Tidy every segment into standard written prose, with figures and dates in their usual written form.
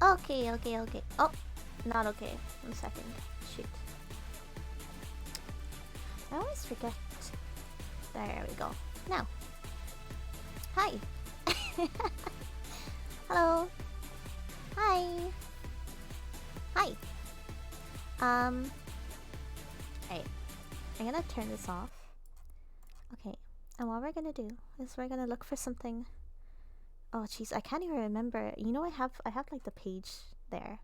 Okay, okay, okay. Oh, not okay. 1 second. Shoot. I always forget. There we go. Now. Hi. Hello. Hi. Hi. Alright. I'm gonna turn this off. Okay. And what we're gonna do is we're gonna look for something. Oh jeez, I can't even remember. You know, I have like the page there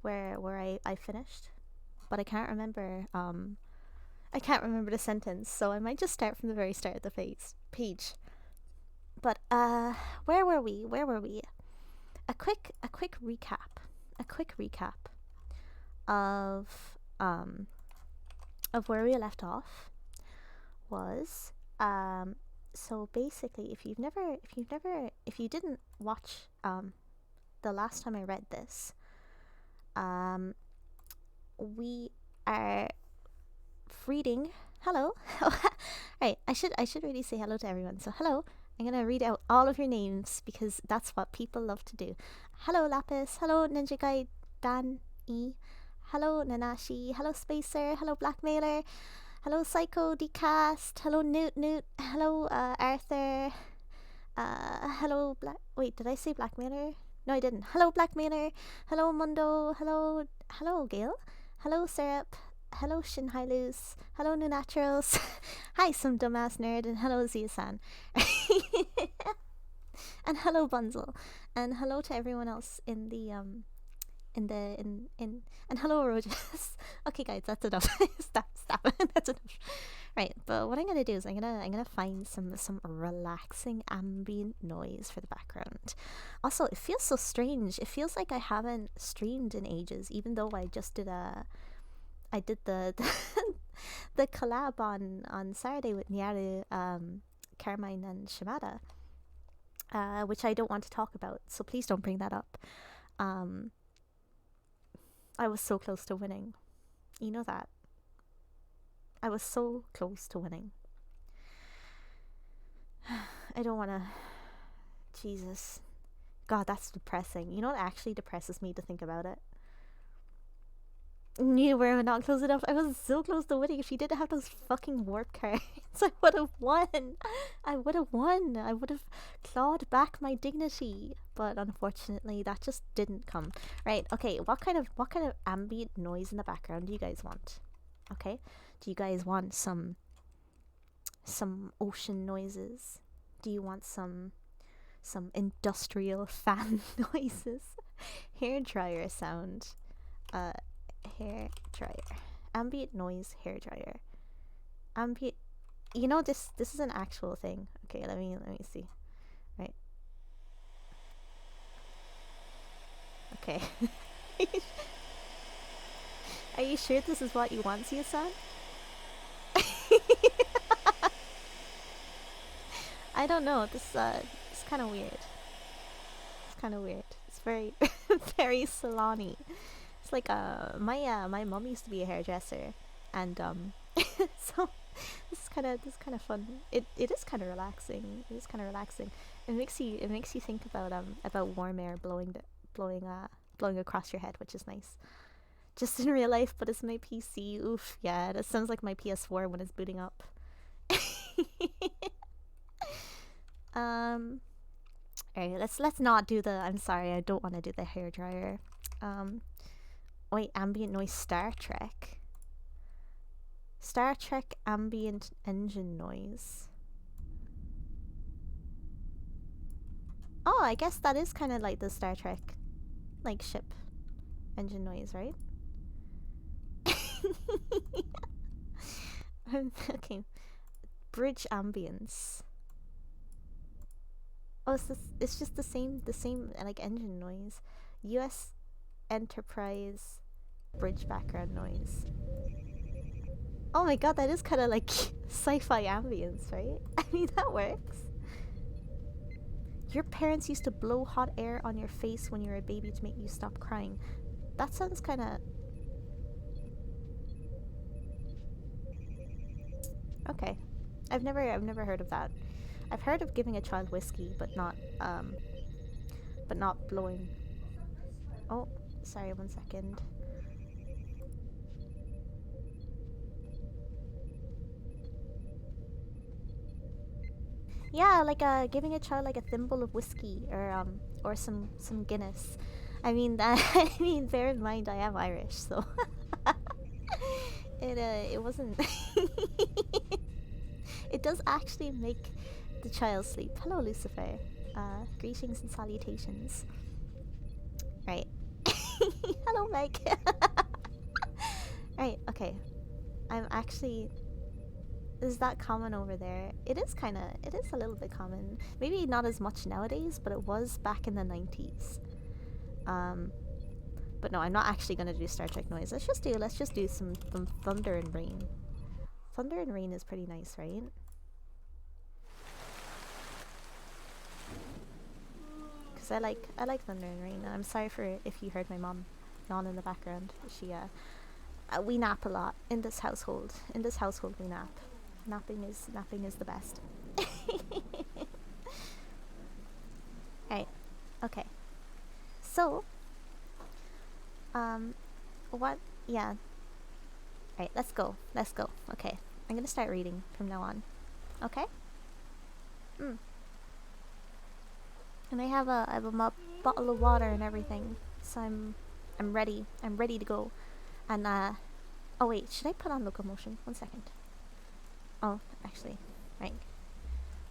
where I finished, but I can't remember the sentence, so I might just start from the very start of the page. But where were we? A quick recap. A quick recap of where we left off was so basically, if you didn't watch the last time I read this, we are reading. Hello. Right, I should really say hello to everyone. So hello. I'm gonna read out all of your names because that's what people love to do. Hello Lapis. Hello Ninja Guy Dan E. Hello Nanashi. Hello Spacer. Hello Blackmailer. Hello Psycho Decast. Hello Newt. Hello Arthur. Hello Wait, did I say Blackmailer? No, I didn't. Hello Blackmailer. Hello Mundo. Hello Gail. Hello Syrup. Hello Shinhailus. Hello New Naturals. Hi some dumbass nerd, and hello Zia-san. And hello Bunzel. And hello to everyone else in the and hello Rojas. Okay guys, that's enough. Stop. That's enough. Right, but what I'm gonna do is I'm gonna find some relaxing ambient noise for the background. Also, it feels so strange. It feels like I haven't streamed in ages, even though I just did the the collab on Saturday with Nyaru, Carmine and Shimada, which I don't want to talk about, so please don't bring that up. I was so close to winning. You know that. I was so close to winning. I don't want to... Jesus. God, that's depressing. You know what actually depresses me to think about it? You were not close enough. I was so close to winning. If you didn't have those fucking warp cards, I would have won. I would have clawed back my dignity. But unfortunately, that just didn't come. Right, okay, what kind of ambient noise in the background do you guys want? Okay? Do you guys want some ocean noises? Do you want some industrial fan noises? Hair dryer sound. Hair dryer. Ambient noise hair dryer. Ambient. You know, this is an actual thing. Okay, let me see. Right. Okay. Are you sure this is what you want, Sia-san? I don't know. This it's kind of weird. It's very very salon-y. It's like my mom used to be a hairdresser, and so this is kind of fun. It is kind of relaxing. It makes you think about warm air blowing across your head, which is nice. Just in real life, but it's my PC. Oof, yeah, that sounds like my PS4 when it's booting up. Alright, let's not do the... I'm sorry, I don't want to do the hairdryer. Wait, ambient noise Star Trek. Star Trek ambient engine noise. Oh, I guess that is kind of like the Star Trek, like, ship engine noise, right? Okay. Bridge ambience. Oh, it's just the same like engine noise. US Enterprise bridge background noise. Oh my god, that is kind of like sci-fi ambience, right? I mean, that works. Your parents used to blow hot air on your face when you were a baby to make you stop crying. That sounds kind of... Okay. I've never heard of that. I've heard of giving a child whiskey, but not blowing. Oh, sorry, 1 second. Yeah, like giving a child like a thimble of whiskey or some Guinness. I mean that I mean bear in mind I am Irish, so it wasn't it does actually make the child sleep. Hello Lucifer. Greetings and salutations. Right. Hello Meg. Right, okay. I'm actually is that common over there? It is a little bit common. Maybe not as much nowadays, but it was back in the 90s. Um, but no, I'm not actually gonna do Star Trek noise. Let's just do some thunder and rain. Thunder and rain is pretty nice, right? Because I like thunder and rain. And I'm sorry for if you heard my mom yawn in the background. She we nap a lot in this household. In this household, we nap. Napping is the best. Right. Okay. So, what? Yeah. Right. Let's go. Let's go. Okay. I'm gonna start reading from now on. Okay. And I have a bottle of water and everything, so I'm ready. I'm ready to go. And oh wait, should I put on locomotion? 1 second. Oh, actually, right.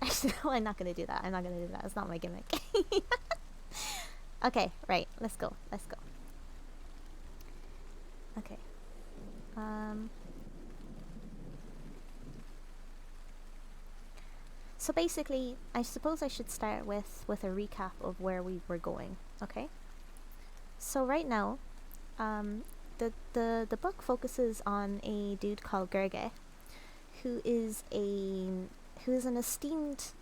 Actually, no, I'm not gonna do that. I'm not gonna do that. It's not my gimmick. Okay, right. Let's go. Let's go. Okay. So basically, I suppose I should start with a recap of where we were going. Okay. So right now, the book focuses on a dude called Gerge, who is an esteemed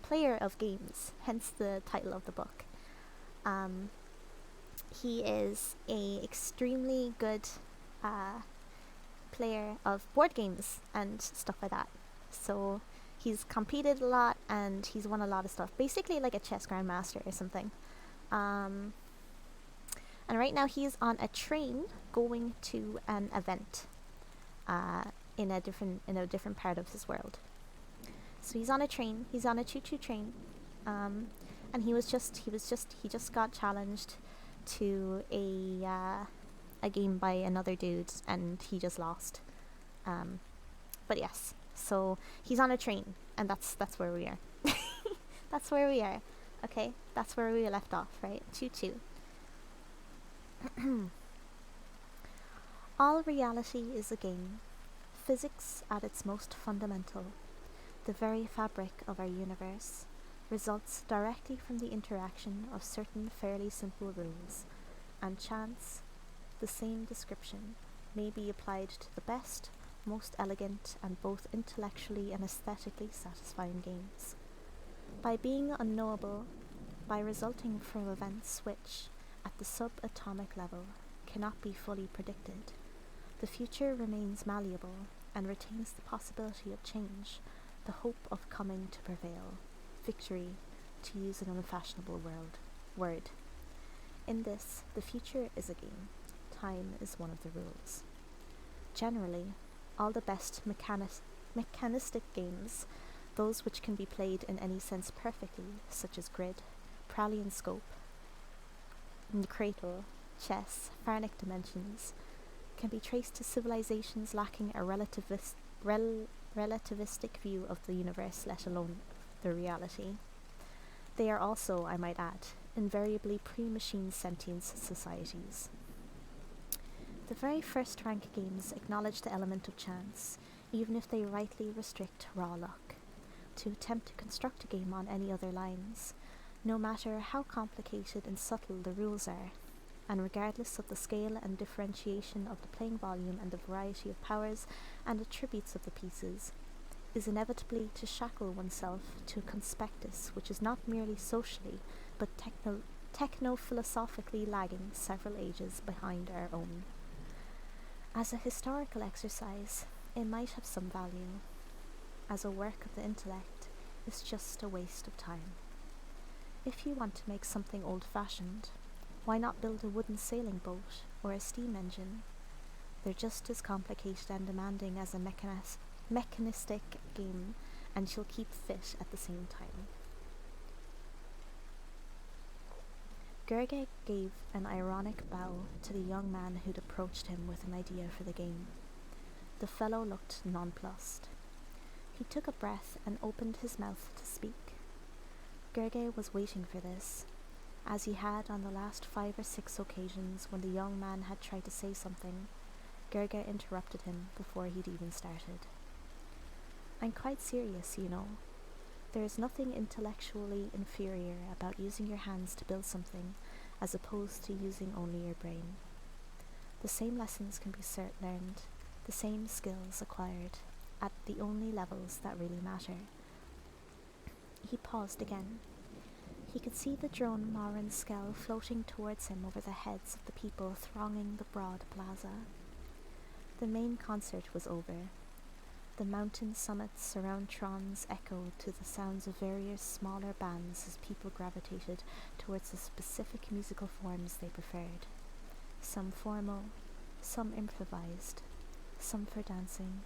player of games. Hence the title of the book. He is a extremely good player of board games and stuff like that. So he's competed a lot and he's won a lot of stuff. Basically like a chess grandmaster or something. And right now he's on a train going to an event in a different part of his world. So he's on a train. He's on a choo-choo train, and he just got challenged to a game by another dude, and he just lost. But yes, so he's on a train, and that's where we are. That's where we are. Okay, that's where we left off, right? Choo-choo. All reality is a game. Physics at its most fundamental, the very fabric of our universe, results directly from the interaction of certain fairly simple rules, and chance, the same description, may be applied to the best, most elegant, and both intellectually and aesthetically satisfying games. By being unknowable, by resulting from events which, at the subatomic level, cannot be fully predicted, the future remains malleable and retains the possibility of change, the hope of coming to prevail, victory, to use an unfashionable word. In this, the future is a game. Time is one of the rules. Generally, all the best mechanistic games, those which can be played in any sense perfectly, such as grid, Pralian scope, cradle, chess, Farnic dimensions, can be traced to civilizations lacking a relativistic view of the universe, let alone the reality. They are also, I might add, invariably pre-machine sentience societies. The very first rank games acknowledge the element of chance, even if they rightly restrict raw luck. To attempt to construct a game on any other lines, no matter how complicated and subtle the rules are, and regardless of the scale and differentiation of the playing volume and the variety of powers and attributes of the pieces, is inevitably to shackle oneself to a conspectus which is not merely socially, but techno-philosophically lagging several ages behind our own. As a historical exercise, it might have some value. As a work of the intellect, it's just a waste of time. If you want to make something old-fashioned, Why not build a wooden sailing boat or a steam engine? They're just as complicated and demanding as a mechanistic game, and she'll keep fit at the same time. Gerge gave an ironic bow to the young man who'd approached him with an idea for the game. The fellow looked nonplussed. He took a breath and opened his mouth to speak. Gerge was waiting for this, as he had on the last 5 or 6 occasions when the young man had tried to say something. Gerge interrupted him before he'd even started. I'm quite serious, you know. There is nothing intellectually inferior about using your hands to build something as opposed to using only your brain. The same lessons can be learned, the same skills acquired, at the only levels that really matter. He paused again. He could see the drone Marin Skell floating towards him over the heads of the people thronging the broad plaza. The main concert was over. The mountain summits around Trons echoed to the sounds of various smaller bands as people gravitated towards the specific musical forms they preferred. Some formal, some improvised, some for dancing,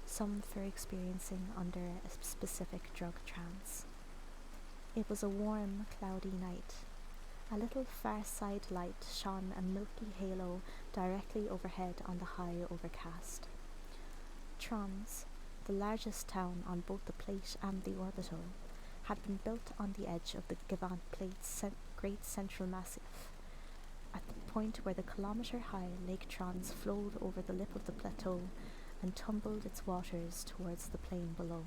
some for experiencing under a specific drug trance. It was a warm, cloudy night. A little far side light shone a milky halo directly overhead on the high overcast. Trons, the largest town on both the plate and the orbital, had been built on the edge of the Gavant plate's great central massif, at the point where the kilometre-high Lake Trons flowed over the lip of the plateau and tumbled its waters towards the plain below,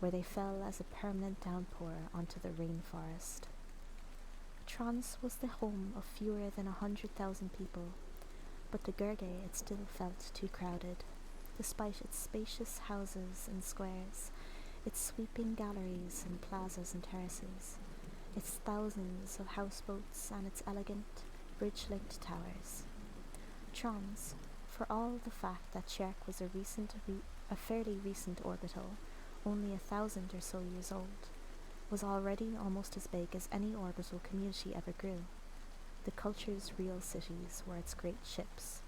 where they fell as a permanent downpour onto the rainforest. Trons was the home of fewer than 100,000 people, but to Gerge it still felt too crowded, despite its spacious houses and squares, its sweeping galleries and plazas and terraces, its thousands of houseboats and its elegant, bridge-linked towers. Trons, for all the fact that Cherk was a fairly recent orbital, only 1,000 or so years old, was already almost as big as any orbital community ever grew. The culture's real cities were its great ships,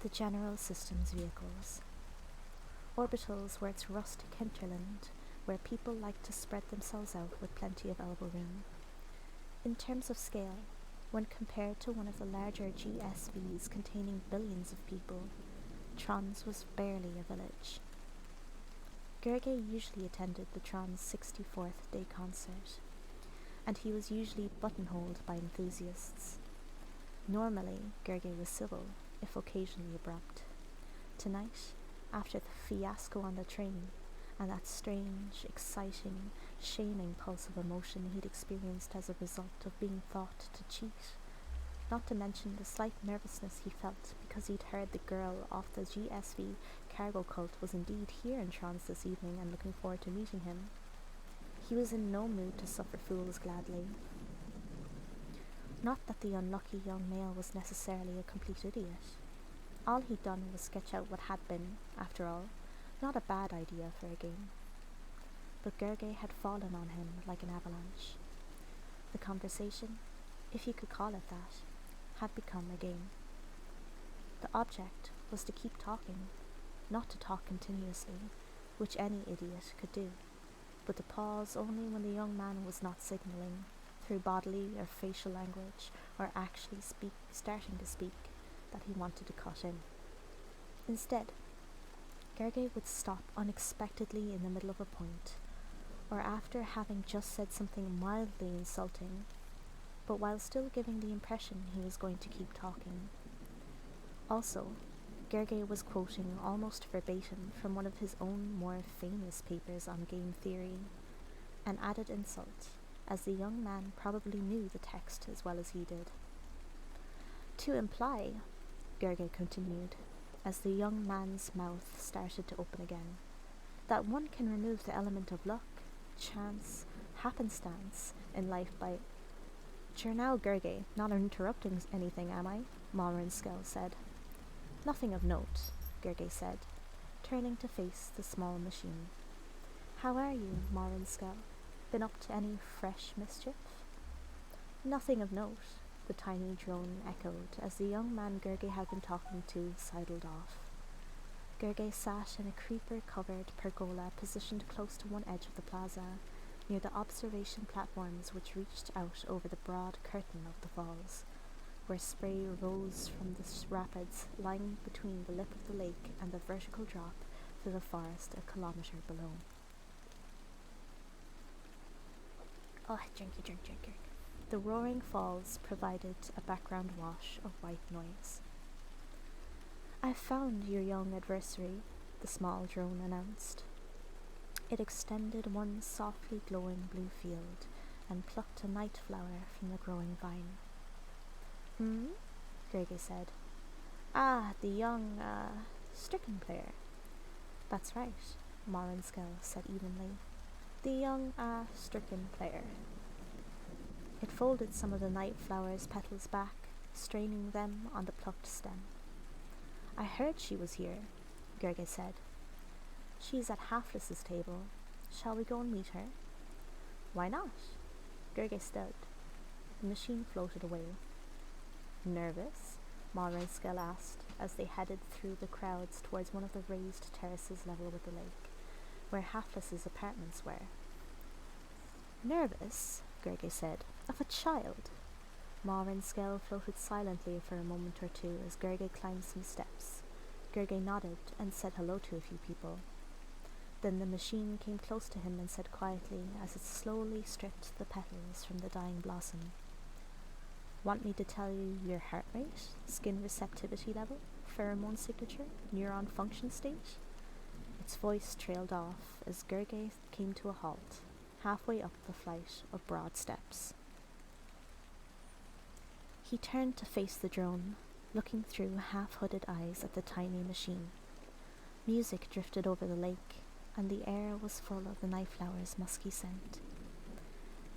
the general systems vehicles. Orbitals were its rustic hinterland, where people liked to spread themselves out with plenty of elbow room. In terms of scale, when compared to one of the larger GSVs containing billions of people, Trons was barely a village. Gerge usually attended the Trons' 64th day concert, and he was usually buttonholed by enthusiasts. Normally, Gerge was civil, if occasionally abrupt. Tonight, after the fiasco on the train, and that strange, exciting, shaming pulse of emotion he'd experienced as a result of being thought to cheat, not to mention the slight nervousness he felt because he'd heard the girl off the GSV cargo cult was indeed here in Trons this evening and looking forward to meeting him. He was in no mood to suffer fools gladly. Not that the unlucky young male was necessarily a complete idiot. All he'd done was sketch out what had been, after all, not a bad idea for a game. But Gerge had fallen on him like an avalanche. The conversation, if you could call it that, had become a game. The object was to keep talking, not to talk continuously, which any idiot could do, but to pause only when the young man was not signalling, through bodily or facial language, or actually starting to speak, that he wanted to cut in. Instead, Gerge would stop unexpectedly in the middle of a point, or after having just said something mildly insulting, but while still giving the impression he was going to keep talking. Also, Gerge was quoting almost verbatim from one of his own more famous papers on game theory, an added insult, as the young man probably knew the text as well as he did. To imply, Gerge continued, as the young man's mouth started to open again, that one can remove the element of luck, chance, happenstance in life by... "Sure now, Gerge, not interrupting anything, am I?" Marin Skell said. "Nothing of note," Gerge said, turning to face the small machine. "How are you, Marin Skell? Been up to any fresh mischief?" "Nothing of note," the tiny drone echoed as the young man Gerge had been talking to sidled off. Gerge sat in a creeper-covered pergola positioned close to one edge of the plaza, near the observation platforms which reached out over the broad curtain of the falls, where spray rose from the rapids lying between the lip of the lake and the vertical drop to the forest a kilometre below. Oh, drink. The roaring falls provided a background wash of white noise. "I've found your young adversary," the small drone announced. It extended one softly glowing blue field and plucked a night flower from the growing vine. Gerge said. "Ah, the young, stricken player." "That's right," Morinskell said evenly. "The young, stricken player." It folded some of the night flower's petals back, straining them on the plucked stem. "I heard she was here," Gerge said. "She's at Halfless's table. Shall we go and meet her?" "Why not?" Gerge stood. The machine floated away. "Nervous?" Morinskell asked, as they headed through the crowds towards one of the raised terraces level with the lake, where Halfless's apartments were. "Nervous?" Gerge said. "Of a child?" Morinskell floated silently for a moment or two as Gerge climbed some steps. Gerge nodded and said hello to a few people. Then the machine came close to him and said quietly as it slowly stripped the petals from the dying blossom. "Want me to tell you your heart rate, skin receptivity level, pheromone signature, neuron function state?" Its voice trailed off as Gerge came to a halt, halfway up the flight of broad steps. He turned to face the drone, looking through half-hooded eyes at the tiny machine. Music drifted over the lake, and the air was full of the nightflower's musky scent.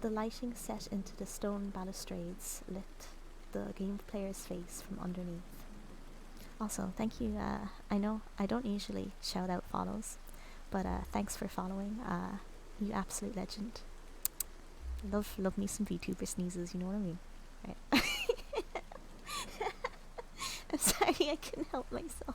The lighting set into the stone balustrades lit the game player's face from underneath. Also, thank you. I know I don't usually shout out follows, but thanks for following. You absolute legend. Love me some VTuber sneezes, you know what I mean? Right. I'm sorry, I couldn't help myself.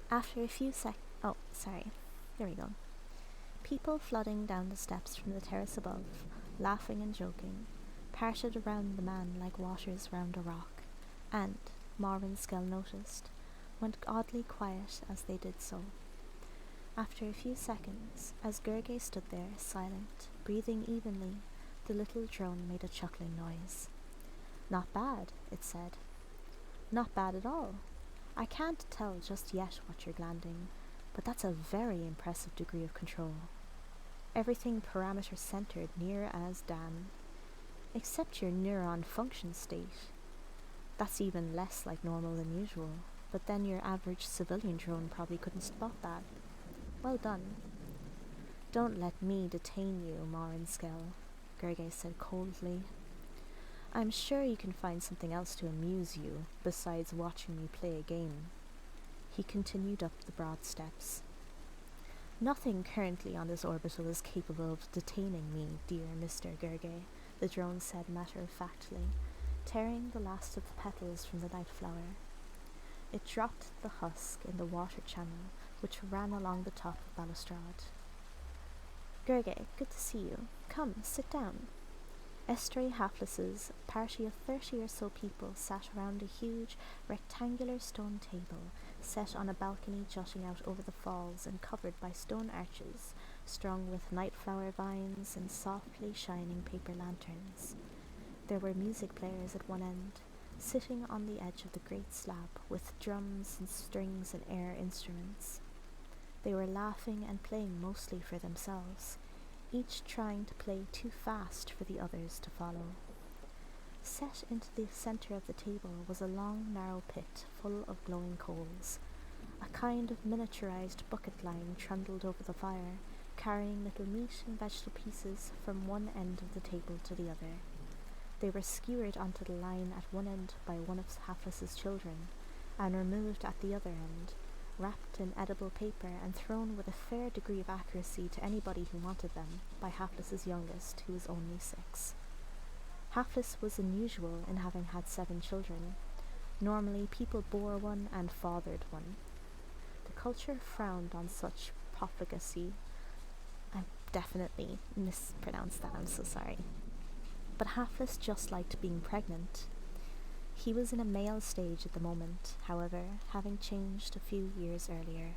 After a few there we go. People flooding down the steps from the terrace above, laughing and joking, parted around the man like waters round a rock, and, Morinskell noticed, went oddly quiet as they did so. After a few seconds, as Gerge stood there, silent, breathing evenly, the little drone made a chuckling noise. "Not bad," it said. "Not bad at all. I can't tell just yet what you're landing, but that's a very impressive degree of control. Everything parameter-centered near as damn. Except your neuron function state. That's even less like normal than usual, but then your average civilian drone probably couldn't spot that. Well done." "Don't let me detain you, Morinskell," Gerge said coldly. "I'm sure you can find something else to amuse you, besides watching me play a game." He continued up the broad steps. "Nothing currently on this orbital is capable of detaining me, dear Mr. Gerge," the drone said matter-of-factly, tearing the last of the petals from the night flower. It dropped the husk in the water channel, which ran along the top of balustrade. "Gerge, good to see you. Come, sit down." Estray Halfless's party of 30 or so people sat around a huge, rectangular stone table set on a balcony jutting out over the falls and covered by stone arches, strung with nightflower vines and softly shining paper lanterns. There were music players at one end, sitting on the edge of the great slab with drums and strings and air instruments. They were laughing and playing mostly for themselves, each trying to play too fast for the others to follow. Set into the centre of the table was a long, narrow pit full of glowing coals. A kind of miniaturized bucket line trundled over the fire, carrying little meat and vegetable pieces from one end of the table to the other. They were skewered onto the line at one end by one of Halfless's children, and removed at the other end, wrapped in edible paper and thrown with a fair degree of accuracy to anybody who wanted them by Hapless's youngest, who was only 6. Hapless was unusual in having had 7 children. Normally, people bore one and fathered one. The culture frowned on such profligacy. I definitely mispronounced that, I'm so sorry. But Hapless just liked being pregnant. He was in a male stage at the moment, however, having changed a few years earlier.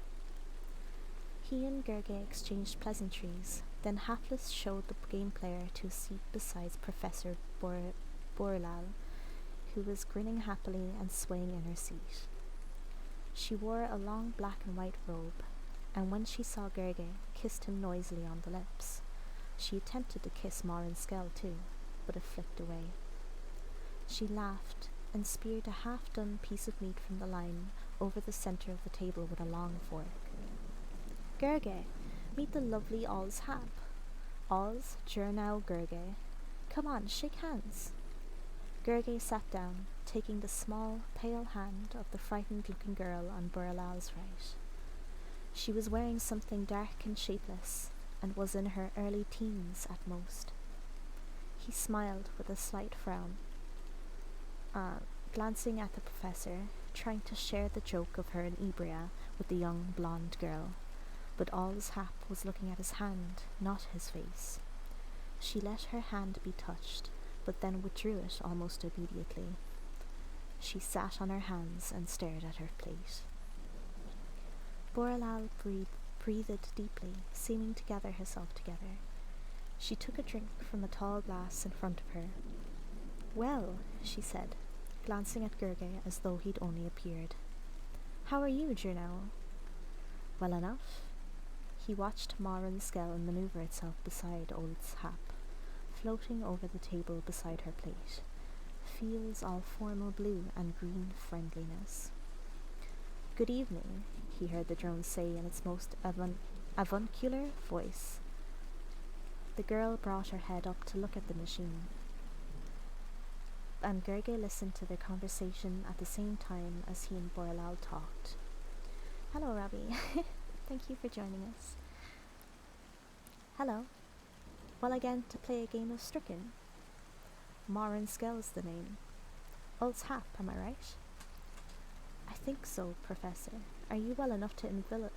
He and Gerge exchanged pleasantries, then Hapless showed the game player to a seat beside Professor Borlal, who was grinning happily and swaying in her seat. She wore a long black and white robe, and when she saw Gerge, kissed him noisily on the lips. She attempted to kiss Marin Skell too, but it flicked away. She laughed and speared a half-done piece of meat from the line over the centre of the table with a long fork. Gerge, meet the lovely Oz Hap. Oz, Jernau Gerge. Come on, shake hands. Gerge sat down, taking the small, pale hand of the frightened-looking girl on Burlal's right. She was wearing something dark and shapeless, and was in her early teens at most. He smiled with a slight frown, glancing at the professor, trying to share the joke of her and Ibria with the young blonde girl, but Oz Hap was looking at his hand, not his face. She let her hand be touched, but then withdrew it almost immediately. She sat on her hands and stared at her plate. Borlal breathed deeply, seeming to gather herself together. She took a drink from a tall glass in front of her. Well, she said, glancing at Gerge as though he'd only appeared. How are you, Jernau? Well enough. He watched Marin Skell maneuver itself beside Old Hap, floating over the table beside her plate, fields all formal blue and green friendliness. Good evening, he heard the drone say in its most avuncular voice. The girl brought her head up to look at the machine, and Gerge listened to their conversation at the same time as he and Borlal talked. Hello, Robbie. Thank you for joining us. Hello. Well, again, to play a game of Stricken. Marin Skell's the name. Old Hap, am I right? I think so, Professor. Are you well enough to invigilate?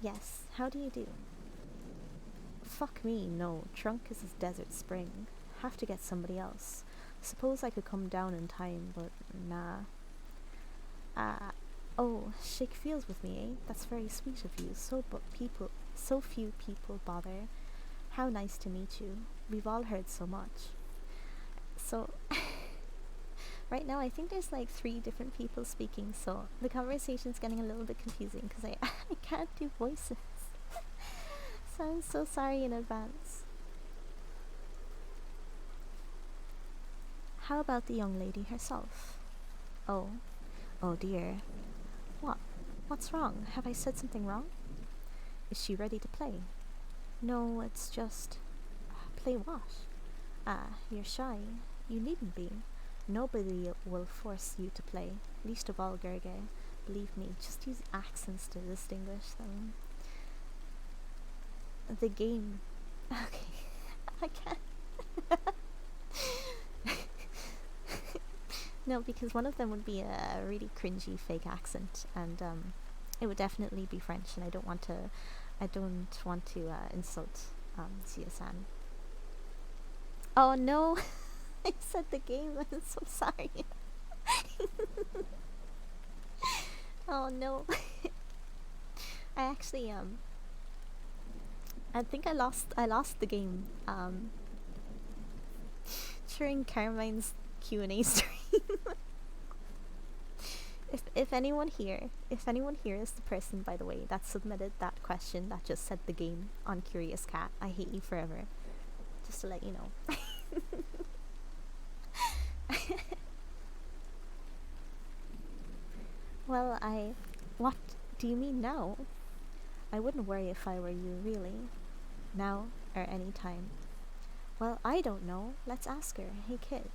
Yes, how do you do? Fuck me, no. Trunk is a desert spring. Have to get somebody else. Suppose I could come down in time, but nah. Oh, shake feels with me, eh? That's very sweet of you. So few people bother. How nice to meet you. We've all heard so much. So, right now I think there's like 3 different people speaking, so the conversation's getting a little bit confusing because I can't do voices. So I'm so sorry in advance. How about the young lady herself? Oh dear. What? What's wrong? Have I said something wrong? Is she ready to play? No, it's just... Play what? You're shy. You needn't be. Nobody will force you to play, least of all Gerge. Believe me, just use accents to distinguish them. The game. Okay, I can't. No, because one of them would be a really cringy fake accent, and it would definitely be French, and I don't want to insult Sia-san. Oh no, I said the game. I'm so sorry. Oh no. I actually I think I lost the game during Carmine's Q&A stream. If anyone here is the person, by the way, that submitted that question that just said the game on Curious Cat, I hate you forever. Just to let you know. Well, what do you mean now? I wouldn't worry if I were you, really. Now or any time. Well, I don't know. Let's ask her. Hey, kid.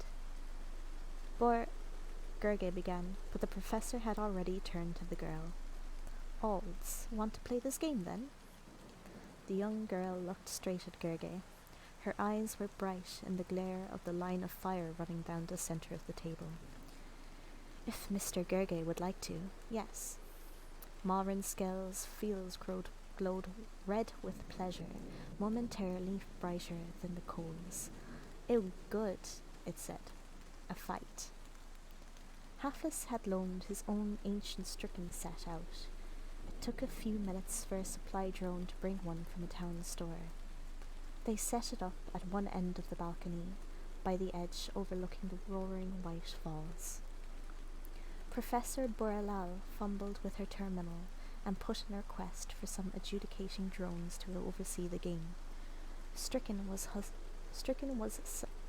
Gerge began, but the professor had already turned to the girl. Alds, want to play this game then? The young girl looked straight at Gerge. Her eyes were bright in the glare of the line of fire running down the centre of the table. If Mr. Gerge would like to, yes. Marin Skell's fields glowed red with pleasure, momentarily brighter than the coals. "Oh, good," it said. "A fight." Halfless had loaned his own ancient stricken set out. It took a few minutes for a supply drone to bring one from a town store. They set it up at one end of the balcony, by the edge overlooking the roaring white falls. Professor Borelal fumbled with her terminal and put in a request for some adjudicating drones to oversee the game.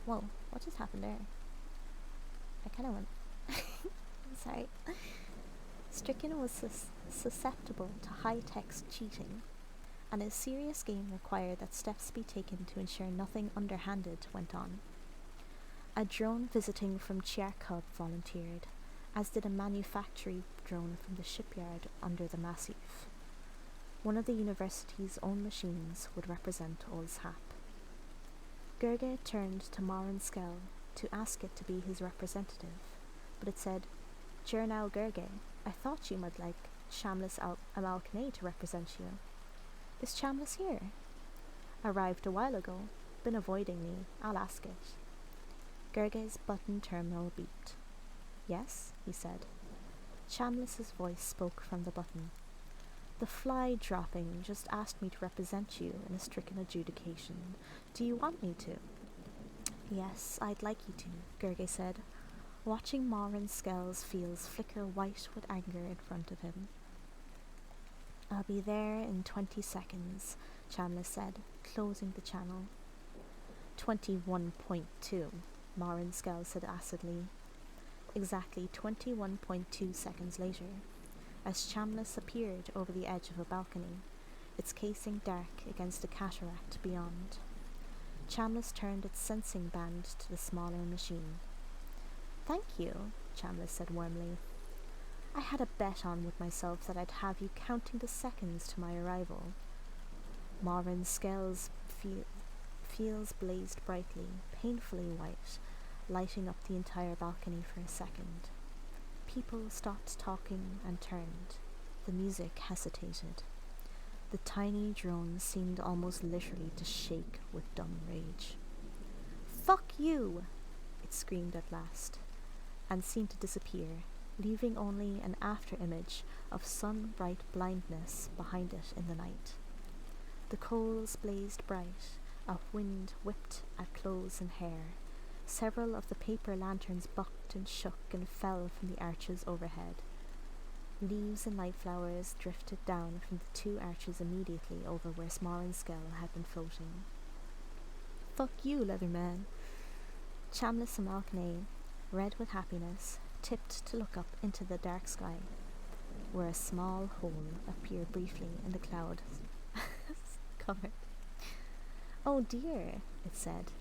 Whoa, what just happened there? I kind of went... I'm sorry. Stricken was susceptible to high-text cheating, and a serious game required that steps be taken to ensure nothing underhanded went on. A drone visiting from Tcherkov volunteered, as did a manufactory drone from the shipyard under the Massif. One of the university's own machines would represent Olshap. Gerge turned to Marin Skell to ask it to be his representative, but it said, "Jernau Gerge, I thought you might like Shamlis Amalkane to represent you. Is Shamlis here?" "Arrived a while ago. Been avoiding me. I'll ask it." Gerge's button terminal beeped. "Yes," he said. Shamlis's voice spoke from the button. "The fly dropping just asked me to represent you in a stricken adjudication. Do you want me to?" "Yes, I'd like you to," Gerge said, watching Marin Skell's fields flicker white with anger in front of him. "I'll be there in 20 seconds, Shamlis said, closing the channel. 21.2, Marin Skell said acidly. Exactly 21.2 seconds later, as Shamlis appeared over the edge of a balcony, its casing dark against a cataract beyond. Shamlis turned its sensing band to the smaller machine. "Thank you," Shamlis said warmly. "I had a bet on with myself that I'd have you counting the seconds to my arrival." Marin Skell's fields blazed brightly, painfully white, lighting up the entire balcony for a second. People stopped talking and turned. The music hesitated. The tiny drone seemed almost literally to shake with dumb rage. "Fuck you!" it screamed at last, and seemed to disappear, leaving only an after-image of sun-bright blindness behind it in the night. The coals blazed bright, a wind whipped at clothes and hair. Several of the paper lanterns bucked and shook and fell from the arches overhead. Leaves and night flowers drifted down from the 2 arches immediately over where Marin Skell had been floating. "Fuck you, Leatherman." Shamlis Amalkane, red with happiness, tipped to look up into the dark sky, where a small hole appeared briefly in the cloud cover. "Oh dear," it said.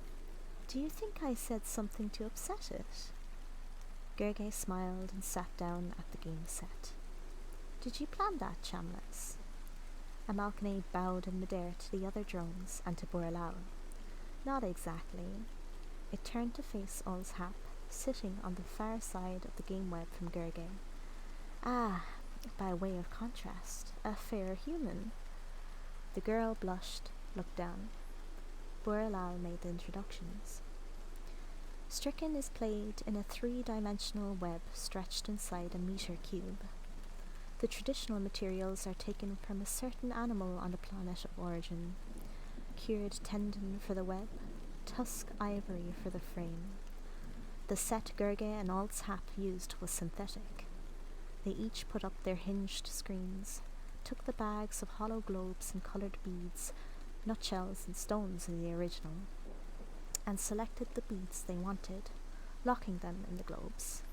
"Do you think I said something to upset it?" Gerge smiled and sat down at the game set. "Did you plan that, Shamlis?" Amalkane bowed in midair to the other drones and to Borelal. "Not exactly." It turned to face Olshap, sitting on the far side of the game web from Gerge. "Ah, by way of contrast, a fair human." The girl blushed, looked down. Borelal made the introductions. Stricken is played in a 3-dimensional web stretched inside a meter cube. The traditional materials are taken from a certain animal on the planet of origin. Cured tendon for the web, tusk ivory for the frame. The set Gerge and Olshap used was synthetic. They each put up their hinged screens, took the bags of hollow globes and coloured beads, nutshells and stones in the original, and selected the beads they wanted, locking them in the globes.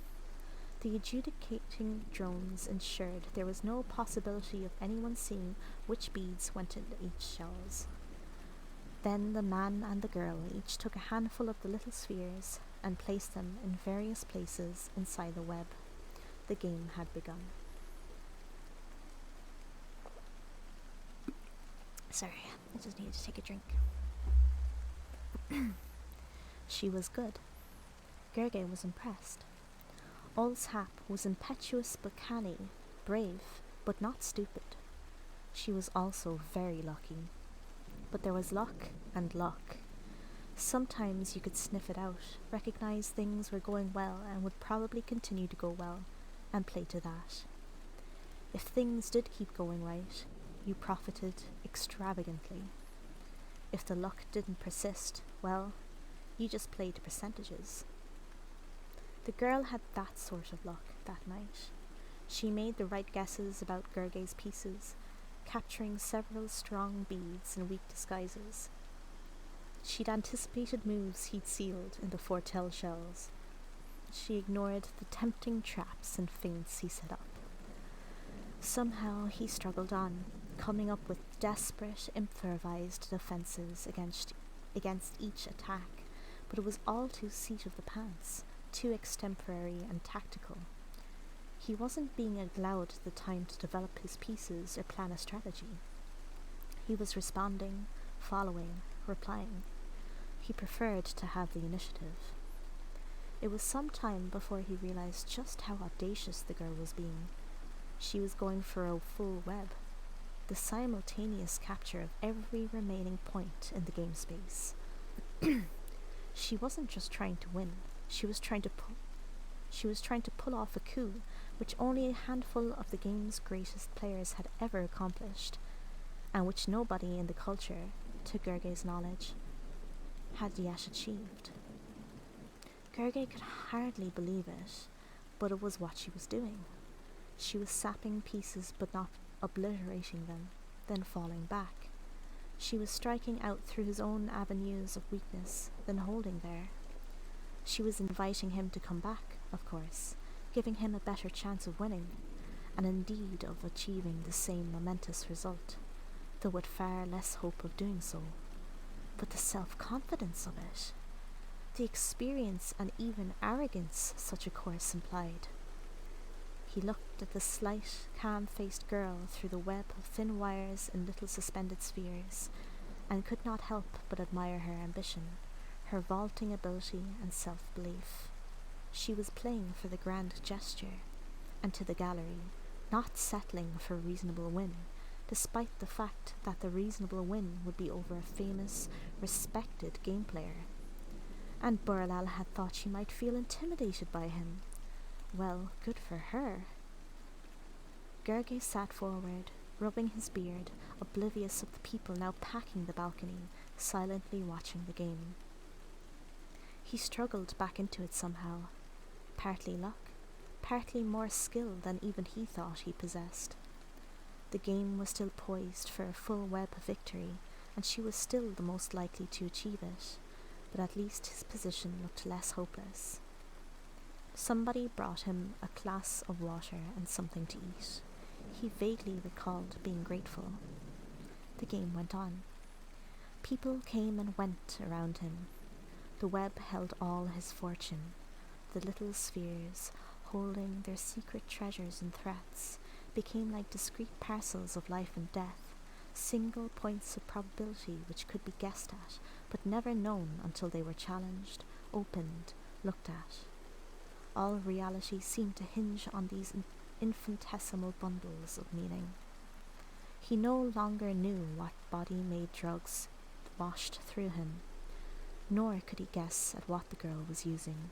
The adjudicating drones ensured there was no possibility of anyone seeing which beads went into each shells. Then the man and the girl each took a handful of the little spheres and placed them in various places inside the web. The game had begun. Sorry, I just needed to take a drink. She was good. Gerge was impressed. All's Hap was impetuous but canny, brave but not stupid. She was also very lucky. But there was luck and luck. Sometimes you could sniff it out, recognize things were going well and would probably continue to go well, and play to that. If things did keep going right, you profited extravagantly. If the luck didn't persist, well, you just played to percentages. The girl had that sort of luck that night. She made the right guesses about Gerge's pieces, capturing several strong beads in weak disguises. She'd anticipated moves he'd sealed in the foretell shells. She ignored the tempting traps and feints he set up. Somehow he struggled on, coming up with desperate, improvised defences against each attack, but it was all too seat of the pants, too extemporary and tactical. He wasn't being allowed the time to develop his pieces or plan a strategy. He was responding, following, replying. He preferred to have the initiative. It was some time before he realized just how audacious the girl was being. She was going for a full web, the simultaneous capture of every remaining point in the game space. She wasn't just trying to win, she was trying to pull off a coup which only a handful of the game's greatest players had ever accomplished, and which nobody in the culture, to Gerge's knowledge, had yet achieved. Gerge could hardly believe it, but it was what she was doing. She was sapping pieces but not obliterating them, then falling back. She was striking out through his own avenues of weakness, then holding there. She was inviting him to come back, of course, giving him a better chance of winning, and indeed of achieving the same momentous result, though with far less hope of doing so. But the self-confidence of it, the experience and even arrogance such a course implied. He looked at the slight, calm-faced girl through the web of thin wires and little suspended spheres, and could not help but admire her ambition, her vaulting ability and self-belief. She was playing for the grand gesture, and to the gallery, not settling for a reasonable win, despite the fact that the reasonable win would be over a famous, respected game player. And Burlal had thought she might feel intimidated by him. Well, good for her. Gerge sat forward, rubbing his beard, oblivious of the people now packing the balcony, silently watching the game. He struggled back into it somehow, partly luck, partly more skill than even he thought he possessed. The game was still poised for a full web victory, and she was still the most likely to achieve it, but at least his position looked less hopeless. Somebody brought him a glass of water and something to eat. He vaguely recalled being grateful. The game went on. People came and went around him. The web held all his fortune. The little spheres, holding their secret treasures and threats, became like discrete parcels of life and death, single points of probability which could be guessed at, but never known until they were challenged, opened, looked at. All reality seemed to hinge on these infinitesimal bundles of meaning. He no longer knew what body-made drugs washed through him, nor could he guess at what the girl was using.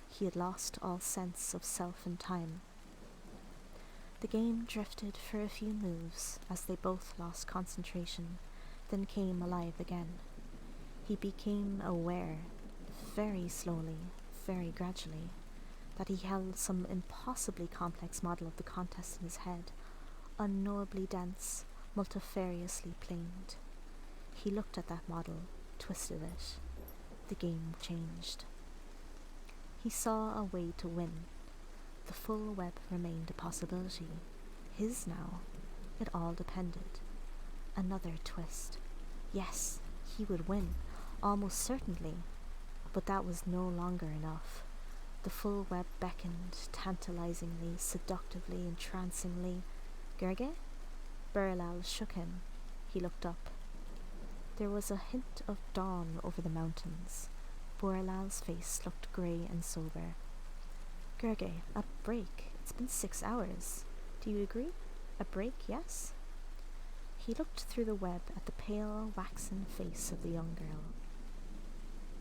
He had lost all sense of self and time. The game drifted for a few moves as they both lost concentration, then came alive again. He became aware, very slowly, very gradually, that he held some impossibly complex model of the contest in his head, unknowably dense, multifariously planed. He looked at that model, twisted it. The game changed. He saw a way to win. The full web remained a possibility. His now. It all depended. Another twist. Yes, He would win, almost certainly, but that was no longer enough. The full web beckoned, tantalizingly, seductively, entrancingly. Gerge? Burlal shook him. He looked up. There was a hint of dawn over the mountains. Burlal's face looked grey and sober. Gerge, a break. It's been 6 hours. Do you agree? A break, yes? He looked through the web at the pale, waxen face of the young girl.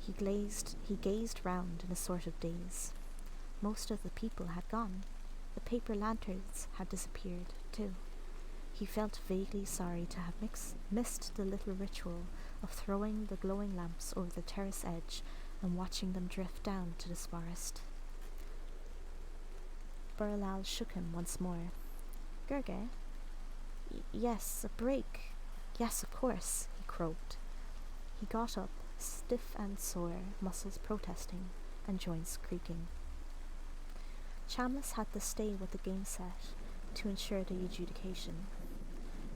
He gazed round in a sort of daze. Most of the people had gone. The paper lanterns had disappeared, too. He felt vaguely sorry to have missed the little ritual of throwing the glowing lamps over the terrace edge and watching them drift down to this forest. Burlal shook him once more. Gerge? Yes, a break. Yes, of course, he croaked. He got up, stiff and sore, muscles protesting, and joints creaking. Chambliss had to stay with the game set to ensure the adjudication.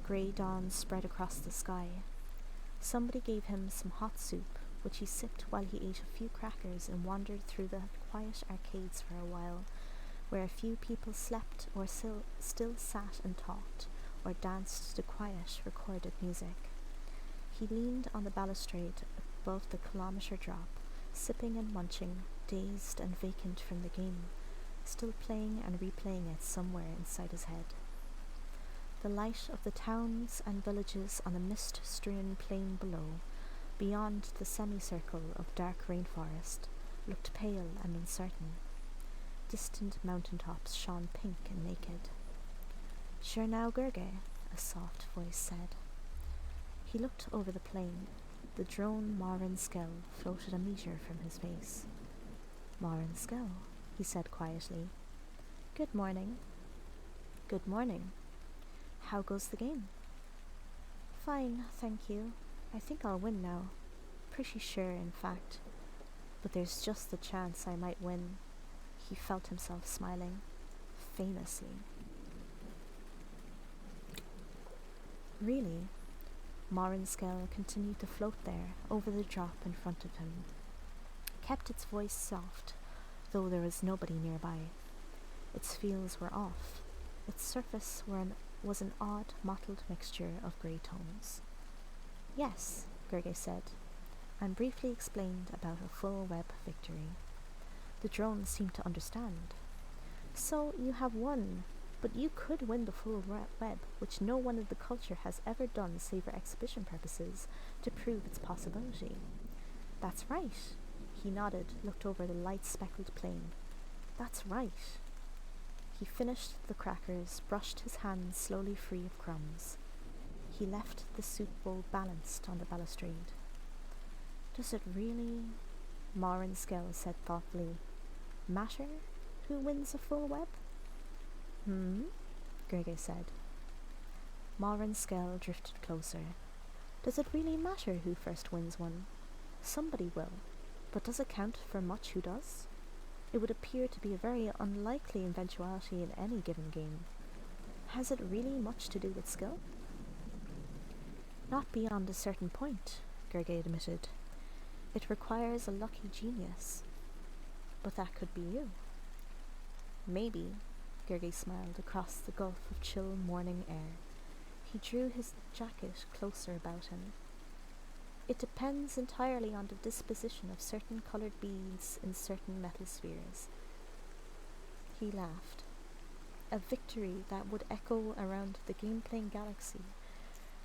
Grey dawn spread across the sky. Somebody gave him some hot soup, which he sipped while he ate a few crackers and wandered through the quiet arcades for a while, where a few people slept or still sat and talked, or danced to quiet, recorded music. He leaned on the balustrade above the kilometre drop, sipping and munching, dazed and vacant from the game, still playing and replaying it somewhere inside his head. The light of the towns and villages on the mist-strewn plain below, beyond the semicircle of dark rainforest, looked pale and uncertain. Distant mountain tops shone pink and naked. Sure now, Gerge, a soft voice said. He looked over the plain. The drone Marin Skell floated a metre from his face. Marin Skell, he said quietly. Good morning. Good morning. How goes the game? Fine, thank you. I think I'll win now. Pretty sure, in fact. But there's just the chance I might win. He felt himself smiling. Famously. Really? Marin Skell continued to float there, over the drop in front of him. Kept its voice soft, though there was nobody nearby. Its feels were off. Its surface was an odd, mottled mixture of grey tones. Yes, Gerge said, and briefly explained about a full web victory. The drone seemed to understand. So you have won, but you could win the full web, which no one in the culture has ever done save for exhibition purposes, to prove its possibility. That's right. He nodded, looked over the light-speckled plain. That's right. He finished the crackers, brushed his hands slowly free of crumbs. He left the soup bowl balanced on the balustrade. Does it really, Marin Skell said thoughtfully, matter who wins a full web? Gerge said. Marin Skell drifted closer. Does it really matter who first wins one? Somebody will, but does it count for much who does? It would appear to be a very unlikely eventuality in any given game. Has it really much to do with skill? Not beyond a certain point, Gerge admitted. It requires a lucky genius. But that could be you. Maybe, Gerge smiled across the gulf of chill morning air. He drew his jacket closer about him. It depends entirely on the disposition of certain coloured beads in certain metal spheres. He laughed. A victory that would echo around the game-playing galaxy,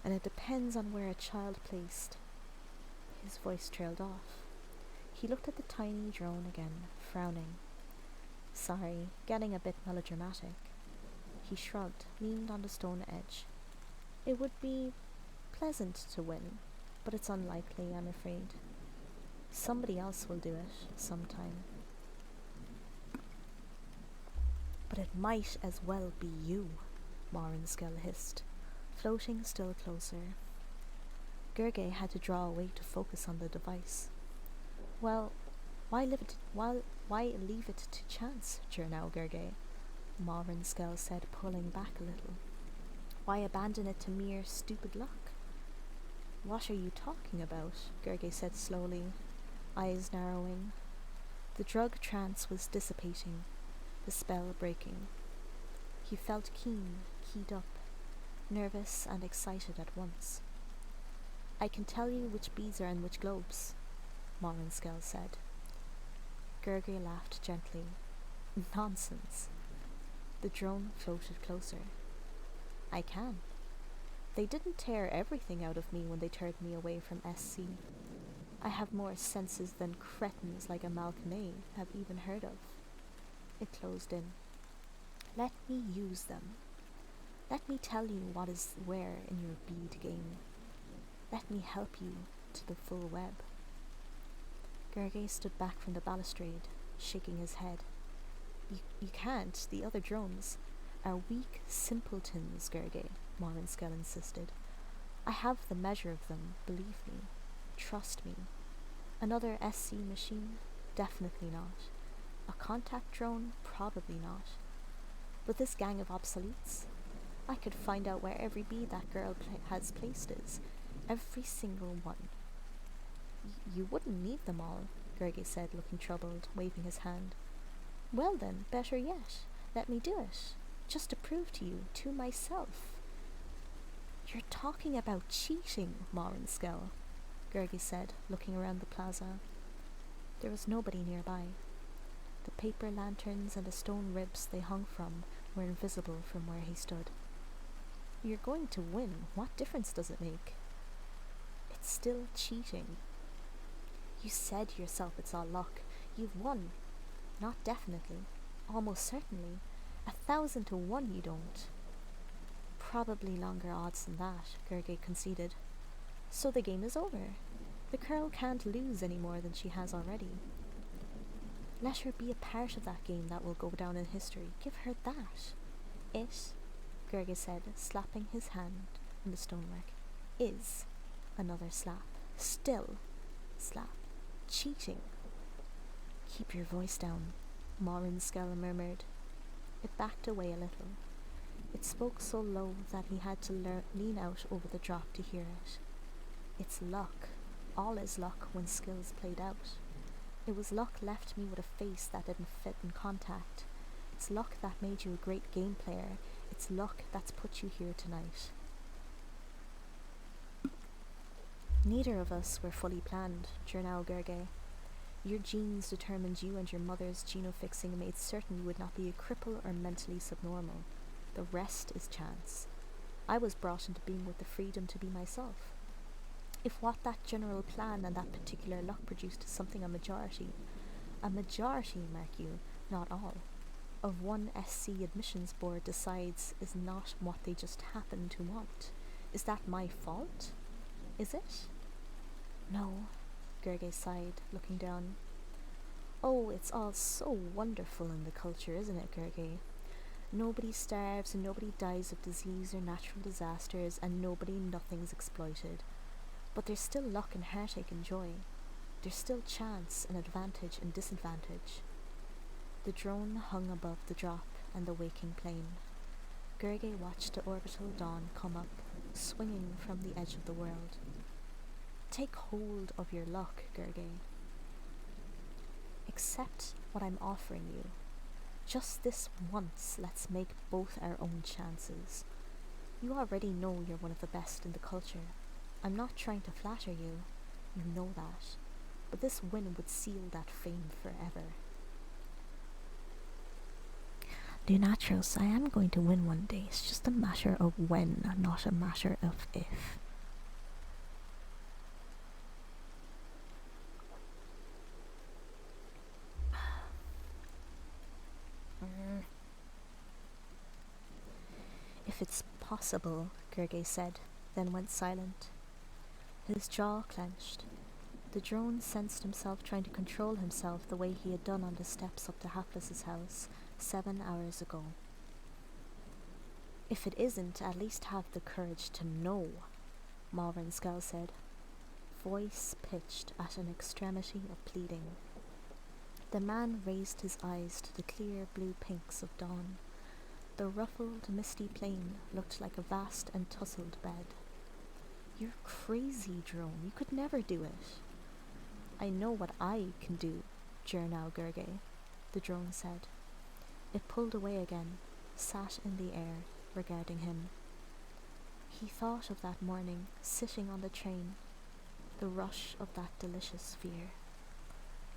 and it depends on where a child placed. His voice trailed off. He looked at the tiny drone again, frowning. Sorry, getting a bit melodramatic. He shrugged, leaned on the stone edge. It would be pleasant to win, but it's unlikely, I'm afraid. Somebody else will do it, sometime. But it might as well be you, Marin Skell hissed, floating still closer. Gerge had to draw away to focus on the device. Well, why leave it to chance, now, Gerge? Marin Skell said, pulling back a little. Why abandon it to mere stupid luck? What are you talking about? Gerge said slowly, eyes narrowing. The drug trance was dissipating, the spell breaking. He felt keyed up, nervous and excited at once. I can tell you which bees are in which globes, Morinskell said. Gerge laughed gently. Nonsense. The drone floated closer. I can. They didn't tear everything out of me when they turned me away from SC. I have more senses than cretins like a Malcolm have even heard of. It closed in. Let me use them. Let me tell you what is where in your bead game. Let me help you to the full web. Gerge stood back from the balustrade, shaking his head. You can't. The other drones are weak simpletons, Gerge, Morinskell insisted. I have the measure of them, believe me. Trust me. Another SC machine? Definitely not. A contact drone? Probably not. But this gang of obsoletes? I could find out where every bee that girl has placed is. Every single one. You wouldn't need them all, Gerge said, looking troubled, waving his hand. Well then, better yet, let me do it. Just to prove to you, to myself. You're talking about cheating, Morinskell, Gerge said, looking around the plaza. There was nobody nearby. The paper lanterns and the stone ribs they hung from were invisible from where he stood. You're going to win. What difference does it make? It's still cheating. You said yourself it's all luck. You've won. Not definitely. Almost certainly. 1,000 to 1 you don't. Probably longer odds than that, Gerge conceded. So the game is over. The girl can't lose any more than she has already. Let her be a part of that game that will go down in history. Give her that. It, Gerge said, slapping his hand in the stonework, is another slap. Still slap. Cheating. Keep your voice down, Morinskell murmured. It backed away a little. It spoke so low that he had to lean out over the drop to hear it. It's luck. All is luck when skills played out. It was luck left me with a face that didn't fit in contact. It's luck that made you a great game player. It's luck that's put you here tonight. Neither of us were fully planned, Journal Gerge. Your genes determined you, and your mother's genofixing made certain you would not be a cripple or mentally subnormal. The rest is chance. I was brought into being with the freedom to be myself. If what that general plan and that particular luck produced is something a majority, mark you, not all, of one SC admissions board decides is not what they just happen to want, is that my fault? Is it? No, Gerge sighed, looking down. Oh, it's all so wonderful in the culture, isn't it, Gerge? Nobody starves and nobody dies of disease or natural disasters, and nothing's exploited. But there's still luck and heartache and joy. There's still chance and advantage and disadvantage. The drone hung above the drop and the waking plane. Gerge watched the orbital dawn come up, swinging from the edge of the world. Take hold of your luck, Gerge. Accept what I'm offering you. Just this once, let's make both our own chances. You already know you're one of the best in the culture. I'm not trying to flatter you. You know that. But this win would seal that fame forever. Lunatros, I am going to win one day. It's just a matter of when, not a matter of if. If it's possible, Gerge said, then went silent. His jaw clenched. The drone sensed himself trying to control himself the way he had done on the steps up to Hapless's house 7 hours ago. If it isn't, at least have the courage to know, Morinskell said, voice pitched at an extremity of pleading. The man raised his eyes to the clear blue pinks of dawn. The ruffled, misty plain looked like a vast and tussled bed. You're crazy, drone. You could never do it. I know what I can do, Journal Gurgay, the drone said. It pulled away again, sat in the air, regarding him. He thought of that morning, sitting on the train, the rush of that delicious fear.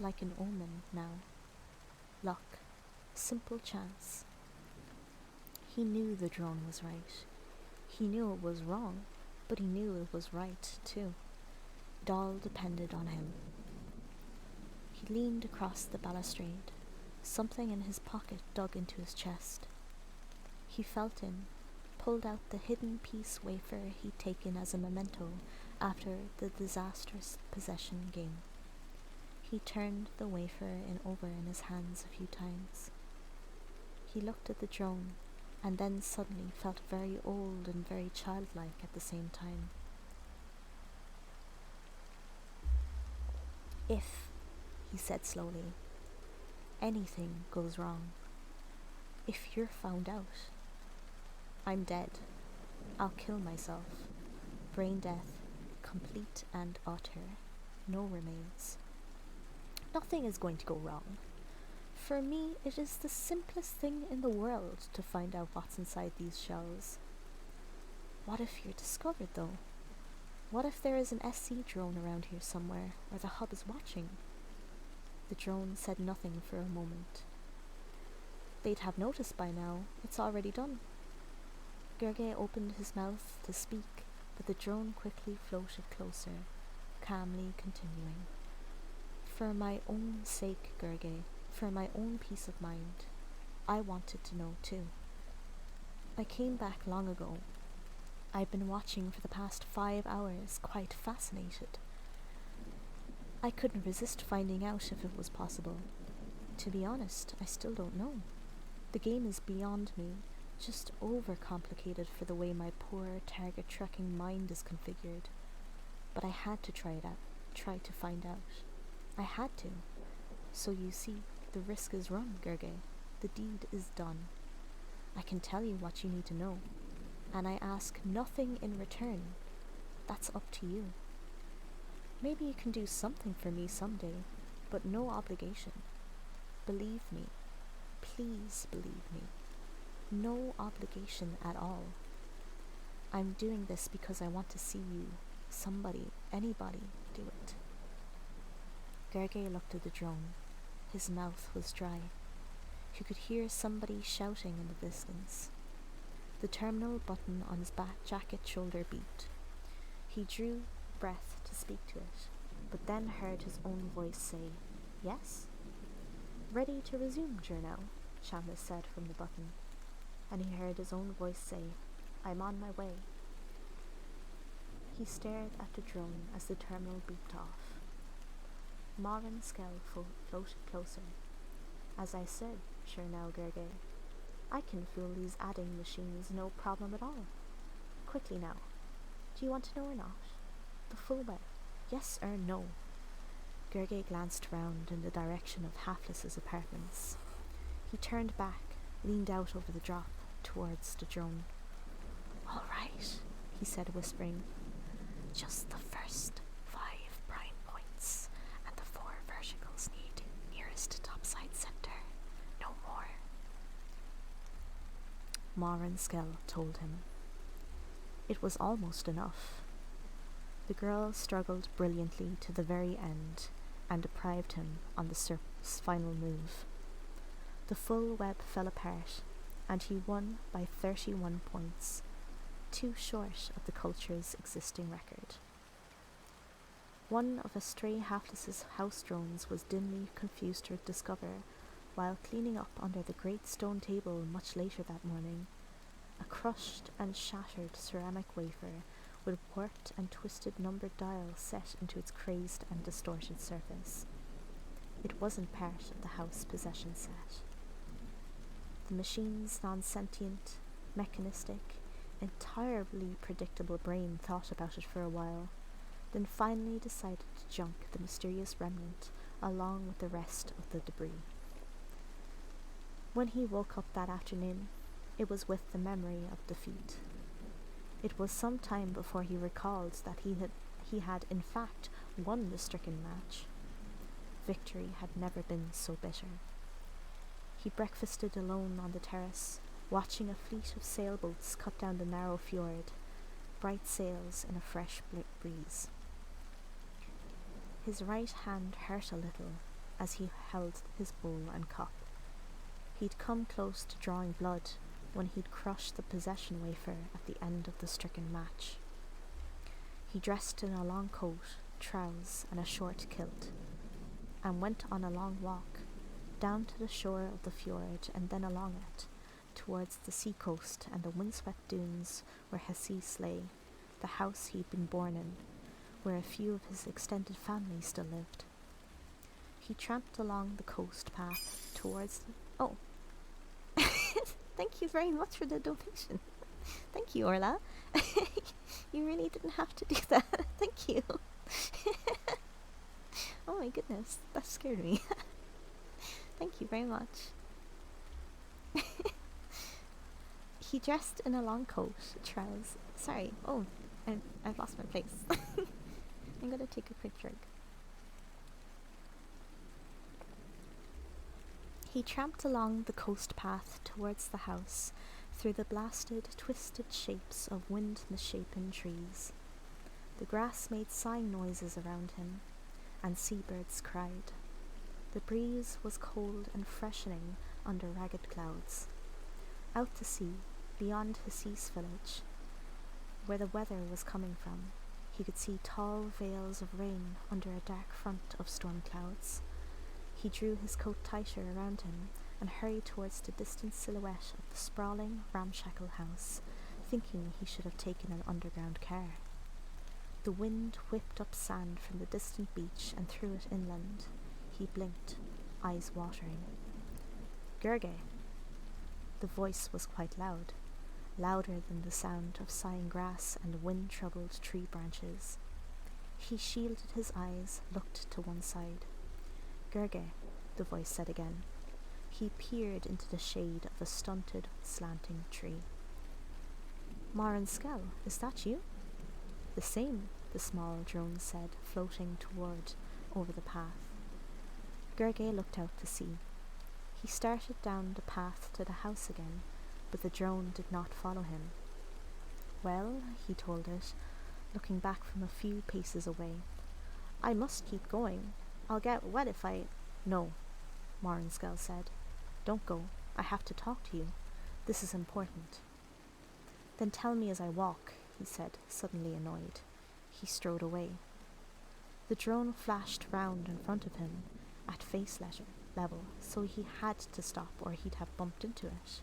Like an omen now. Luck. Simple chance. He knew the drone was right. He knew it was wrong, but he knew it was right, too. It all depended on him. He leaned across the balustrade. Something in his pocket dug into his chest. He felt in, pulled out the hidden peace wafer he'd taken as a memento after the disastrous possession game. He turned the wafer over in his hands a few times. He looked at the drone, and then suddenly felt very old and very childlike at the same time. If, he said slowly, anything goes wrong, if you're found out, I'm dead. I'll kill myself. Brain death, complete and utter. No remains. Nothing is going to go wrong. For me, it is the simplest thing in the world to find out what's inside these shells. What if you're discovered, though? What if there is an SC drone around here somewhere, or the hub is watching? The drone said nothing for a moment. They'd have noticed by now. It's already done. Gurgay opened his mouth to speak, but the drone quickly floated closer, calmly continuing. For my own sake, Gurgay, for my own peace of mind, I wanted to know too. I came back long ago. I've been watching for the past 5 hours, quite fascinated. I couldn't resist finding out if it was possible. To be honest, I still don't know. The game is beyond me, just overcomplicated for the way my poor target tracking mind is configured. But I had to try to find out. I had to. So you see, the risk is run, Gurgay. The deed is done. I can tell you what you need to know, and I ask nothing in return. That's up to you. Maybe you can do something for me someday, but no obligation. Believe me. Please believe me. No obligation at all. I'm doing this because I want to see you, somebody, anybody, do it. Gurgay looked at the drone. His mouth was dry. He could hear somebody shouting in the distance. The terminal button on his back jacket shoulder beeped. He drew breath to speak to it, but then heard his own voice say, "Yes?" "Ready to resume, Journal," Shamlis said from the button, and he heard his own voice say, "I'm on my way." He stared at the drone as the terminal beeped off. Morin Skell floated closer. "As I said, Journal Gurgay, I can fool these adding machines no problem at all. Quickly now, do you want to know or not? The full web, yes or no?" Gurgay glanced round in the direction of Halfless's apartments. He turned back, leaned out over the drop, towards the drone. "All right," he said, whispering. "Just the first 5 prime points, and the 4 verticals nearest topside center. No more." Morin Skell told him. It was almost enough. The girl struggled brilliantly to the very end, and deprived him on the SERP's final move. The full web fell apart, and he won by 31 points, 2 short of the culture's existing record. One of a stray Halfless's house drones was dimly confused to discover, while cleaning up under the great stone table much later that morning, a crushed and shattered ceramic wafer with warped and twisted numbered dials set into its crazed and distorted surface. It wasn't part of the house possession set. The machine's non-sentient, mechanistic, entirely predictable brain thought about it for a while, then finally decided to junk the mysterious remnant along with the rest of the debris. When he woke up that afternoon, it was with the memory of defeat. It was some time before he recalled that he had in fact won the stricken match. Victory had never been so bitter. He breakfasted alone on the terrace, watching a fleet of sailboats cut down the narrow fjord, bright sails in a fresh breeze. His right hand hurt a little as he held his bowl and cup. He'd come close to drawing blood when he'd crushed the possession wafer at the end of the stricken match. He dressed in a long coat, trousers, and a short kilt, and went on a long walk, down to the shore of the fjord and then along it, towards the sea coast and the windswept dunes where Hassis lay, the house he'd been born in, where a few of his extended family still lived. He tramped along the coast path towards Oh. Thank you very much for the donation. Thank you, Orla. You really didn't have to do that. Thank you. Oh my goodness, that scared me. Thank you very much. He dressed in a long coat, trousers. Sorry. Oh, I've lost my place. I'm gonna take a quick drink. He tramped along the coast path towards the house, through the blasted, twisted shapes of wind-misshapen trees. The grass made sighing noises around him, and seabirds cried. The breeze was cold and freshening under ragged clouds. Out to sea, beyond Hassis village, where the weather was coming from, he could see tall veils of rain under a dark front of storm clouds. He drew his coat tighter around him and hurried towards the distant silhouette of the sprawling, ramshackle house, thinking he should have taken an underground car. The wind whipped up sand from the distant beach and threw it inland. He blinked, eyes watering. Gerge! The voice was quite loud, louder than the sound of sighing grass and wind-troubled tree branches. He shielded his eyes, looked to one side. Gerge, the voice said again. He peered into the shade of a stunted, slanting tree. Marin Skell, is that you? The same, the small drone said, floating toward over the path. Gerge looked out to sea. He started down the path to the house again, but the drone did not follow him. Well, he told it, looking back from a few paces away. I must keep going. I'll get wet if I... No, Marin Skell said. Don't go. I have to talk to you. This is important. Then tell me as I walk, he said, suddenly annoyed. He strode away. The drone flashed round in front of him, at face level, so he had to stop or he'd have bumped into it.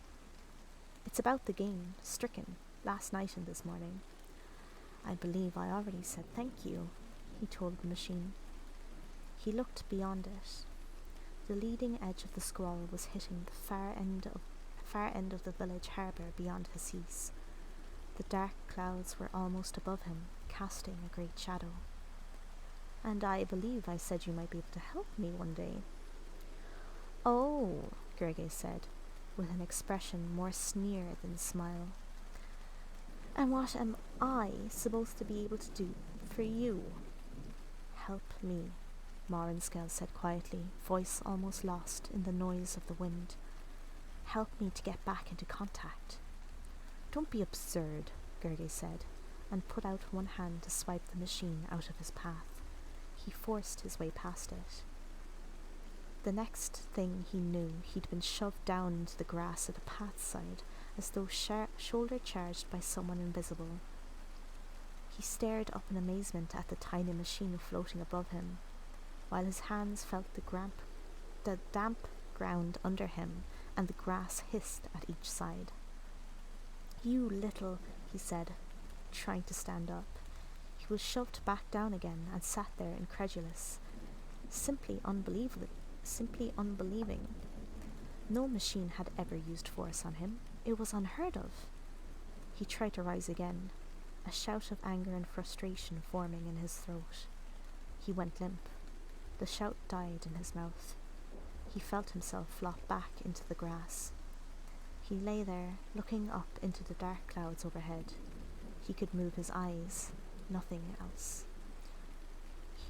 It's about the game, stricken, last night and this morning. I believe I already said thank you, he told the machine. He looked beyond it. The leading edge of the squall was hitting the far end of the village harbour beyond Hassis. The dark clouds were almost above him, casting a great shadow. And I believe I said you might be able to help me one day. Oh, Gerge said, with an expression more sneer than smile. And what am I supposed to be able to do for you? Help me, Marin Skell said quietly, voice almost lost in the noise of the wind. Help me to get back into contact. Don't be absurd, Gerge said, and put out one hand to swipe the machine out of his path. He forced his way past it. The next thing he knew, he'd been shoved down into the grass at the path side, as though shoulder-charged by someone invisible. He stared up in amazement at the tiny machine floating above him, while his hands felt the damp ground under him, and the grass hissed at each side. You little, he said, trying to stand up. He was shoved back down again and sat there incredulous, simply unbelieving. No machine had ever used force on him. It was unheard of. He tried to rise again, a shout of anger and frustration forming in his throat. He went limp. The shout died in his mouth. He felt himself flop back into the grass. He lay there, looking up into the dark clouds overhead. He could move his eyes, nothing else.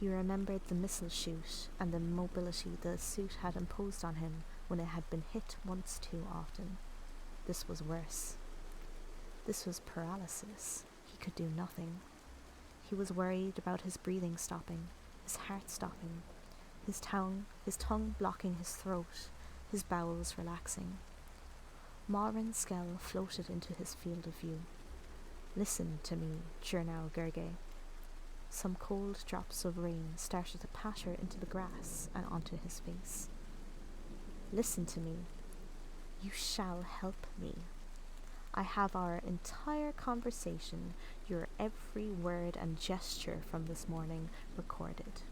He remembered the missile shoot and the mobility the suit had imposed on him when it had been hit once too often. This was worse. This was paralysis. He could do nothing. He was worried about his breathing stopping, his heart stopping, his tongue blocking his throat, his bowels relaxing. Maureen Skell floated into his field of view. Listen to me, Jernau Gerge. Some cold drops of rain started to patter into the grass and onto his face. Listen to me. You shall help me. I have our entire conversation, your every word and gesture from this morning recorded.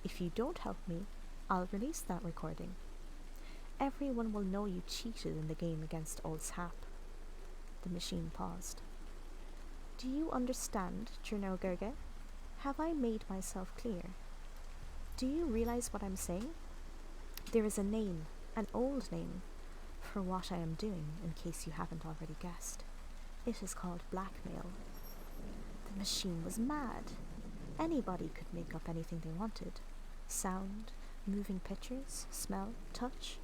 If you don't help me, I'll release that recording. Everyone will know you cheated in the game against Old Sap. The machine paused. Do you understand, Jernau Gerge? Have I made myself clear? Do you realize what I'm saying? There is a name, an old name, for what I am doing, in case you haven't already guessed. It is called blackmail. The machine was mad. Anybody could make up anything they wanted. Sound, moving pictures, smell, touch.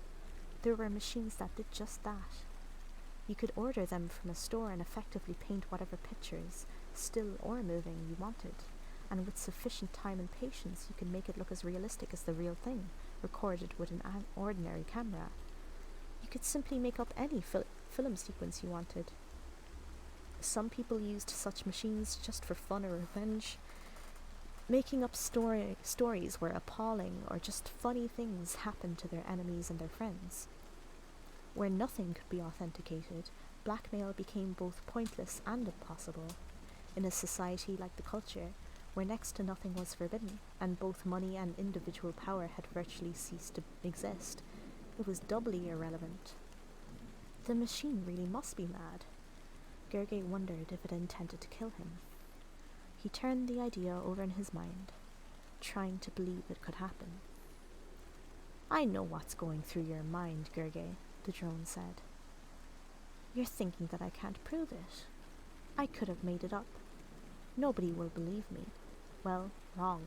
There were machines that did just that. You could order them from a store and effectively paint whatever pictures, still or moving, you wanted. And with sufficient time and patience, you could make it look as realistic as the real thing, recorded with an ordinary camera. You could simply make up any film sequence you wanted. Some people used such machines just for fun or revenge. Making up stories where appalling or just funny things happened to their enemies and their friends. Where nothing could be authenticated, blackmail became both pointless and impossible. In a society like the culture, where next to nothing was forbidden, and both money and individual power had virtually ceased to exist, it was doubly irrelevant. The machine really must be mad. Gerge wondered if it intended to kill him. He turned the idea over in his mind, trying to believe it could happen. I know what's going through your mind, Gerge, the drone said. You're thinking that I can't prove it. I could have made it up. Nobody will believe me. Well, wrong.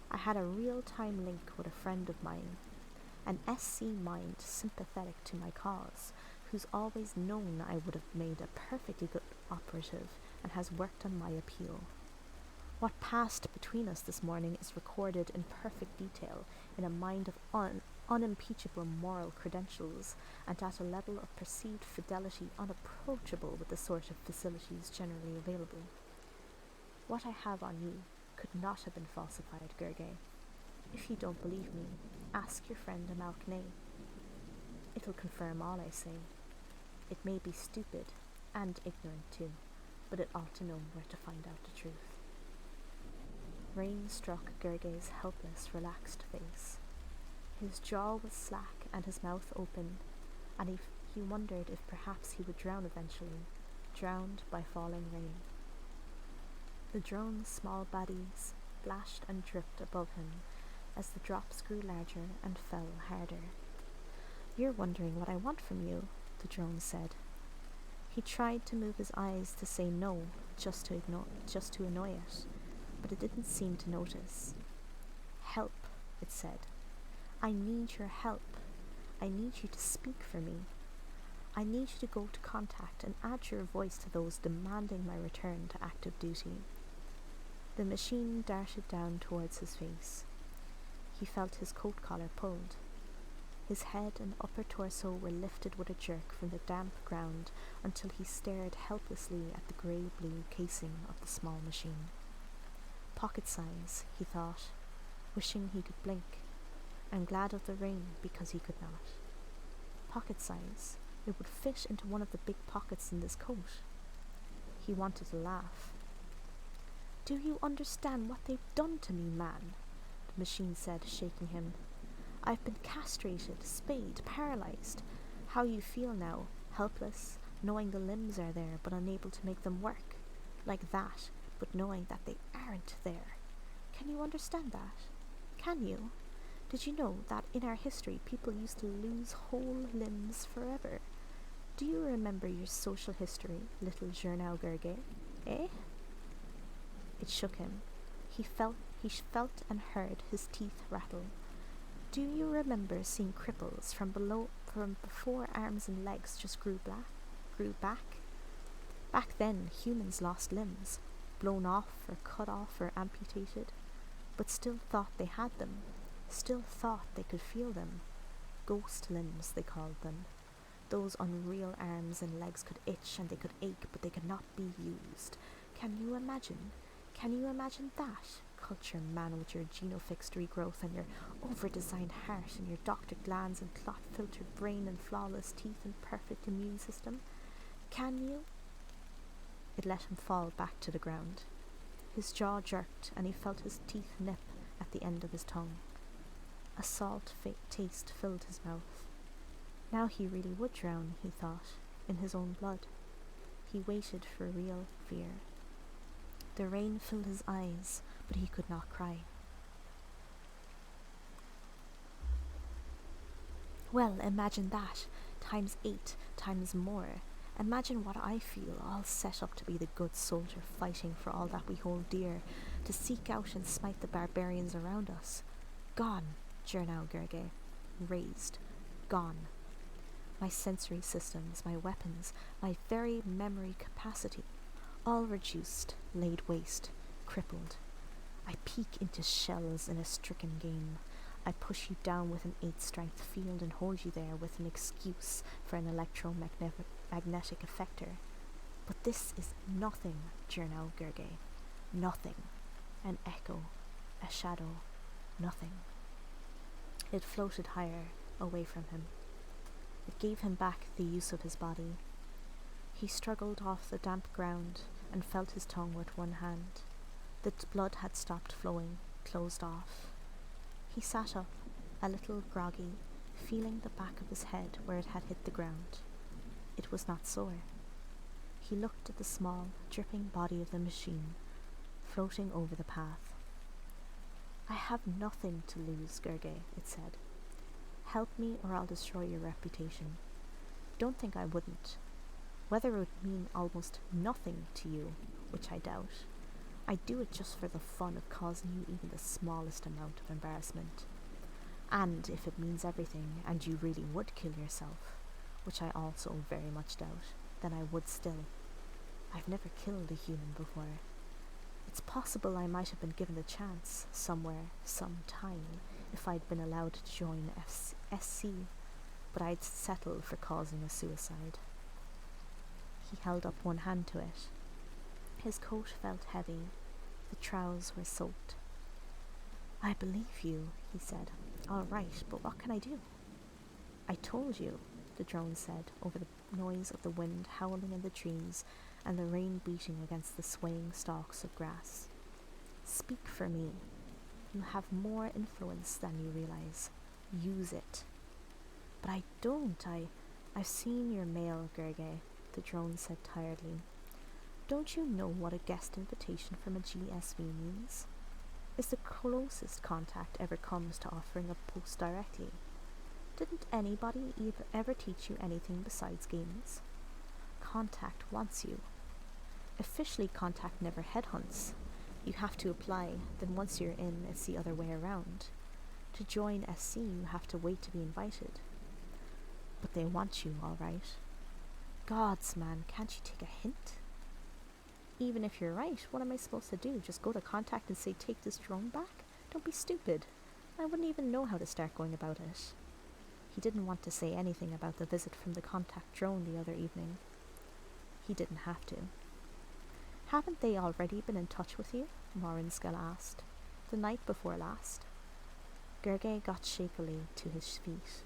I had a real-time link with a friend of mine, an SC mind sympathetic to my cause, who's always known I would have made a perfectly good operative and has worked on my appeal. What passed between us this morning is recorded in perfect detail in a mind of unimpeachable moral credentials and at a level of perceived fidelity unapproachable with the sort of facilities generally available. What I have on you could not have been falsified, Gerge. If you don't believe me, ask your friend Amalkney. It'll confirm all I say. It may be stupid and ignorant too, but it ought to know where to find out the truth. Rain struck Gerge's helpless, relaxed face. His jaw was slack and his mouth open, and he wondered if perhaps he would drown eventually, drowned by falling rain. The drone's small bodies splashed and dripped above him as the drops grew larger and fell harder. You're wondering what I want from you, the drone said. He tried to move his eyes to say no, just to annoy it, but it didn't seem to notice. Help, it said. I need your help. I need you to speak for me. I need you to go to contact and add your voice to those demanding my return to active duty. The machine darted down towards his face. He felt his coat collar pulled. His head and upper torso were lifted with a jerk from the damp ground until he stared helplessly at the grey-blue casing of the small machine. Pocket size, he thought, wishing he could blink, and glad of the rain because he could not. Pocket size, it would fit into one of the big pockets in this coat. He wanted to laugh. Do you understand what they've done to me, man? The machine said, shaking him. I've been castrated, spayed, paralyzed. How you feel now, helpless, knowing the limbs are there but unable to make them work. Like that, but knowing that they aren't there. Can you understand that? Can you? Did you know that in our history people used to lose whole limbs forever? Do you remember your social history, little Jernau Gerge? Eh? It shook him. He felt and heard his teeth rattle. Do you remember seeing cripples from before arms and legs just grew back? Back then, humans lost limbs, blown off or cut off or amputated, but still thought they had them, still thought they could feel them. Ghost limbs, they called them. Those unreal arms and legs could itch and they could ache, but they could not be used. Can you imagine? Can you imagine that? Culture man with your genofixed regrowth and your over-designed heart and your doctored glands and clot-filtered brain and flawless teeth and perfect immune system. Can you? It let him fall back to the ground. His jaw jerked and he felt his teeth nip at the end of his tongue. A salt taste filled his mouth. Now he really would drown, he thought, in his own blood. He waited for real fear. The rain filled his eyes, but he could not cry. Well, imagine that, times 8, times more. Imagine what I feel, all set up to be the good soldier fighting for all that we hold dear, to seek out and smite the barbarians around us. Gone, Jernau Gerge, razed, gone. My sensory systems, my weapons, my very memory capacity, all reduced, laid waste, crippled. I peek into shells in a stricken game. I push you down with an 8-strength field and hold you there with an excuse for an electromagnetic effector. But this is nothing, Jernau Gerge. Nothing. An echo, a shadow, nothing. It floated higher, away from him. It gave him back the use of his body. He struggled off the damp ground and felt his tongue with one hand. The blood had stopped flowing, closed off. He sat up, a little groggy, feeling the back of his head where it had hit the ground. It was not sore. He looked at the small, dripping body of the machine, floating over the path. I have nothing to lose, Gerge, it said. Help me or I'll destroy your reputation. Don't think I wouldn't. Whether it would mean almost nothing to you, which I doubt, I'd do it just for the fun of causing you even the smallest amount of embarrassment. And if it means everything, and you really would kill yourself, which I also very much doubt, then I would still. I've never killed a human before. It's possible I might have been given the chance, somewhere, sometime, if I'd been allowed to join SC, but I'd settled for causing a suicide. He held up one hand to it. His coat felt heavy. The trousers were soaked. I believe you, he said. All right, but what can I do? I told you, the drone said, over the noise of the wind howling in the trees and the rain beating against the swaying stalks of grass. Speak for me. You have more influence than you realize. Use it. But I don't. I've seen your mail, Gerge, the drone said tiredly. Don't you know what a guest invitation from a GSV means? It's the closest contact ever comes to offering a post directly. Didn't anybody ever teach you anything besides games? Contact wants you. Officially, Contact never headhunts. You have to apply, then once you're in, it's the other way around. To join SC, you have to wait to be invited. But they want you, all right. Gods, man, can't you take a hint? Even if you're right, what am I supposed to do? Just go to Contact and say, take this drone back? Don't be stupid. I wouldn't even know how to start going about it. He didn't want to say anything about the visit from the Contact drone the other evening. He didn't have to. Haven't they already been in touch with you? Morinskell asked. The night before last. Gerge got shakily to his feet.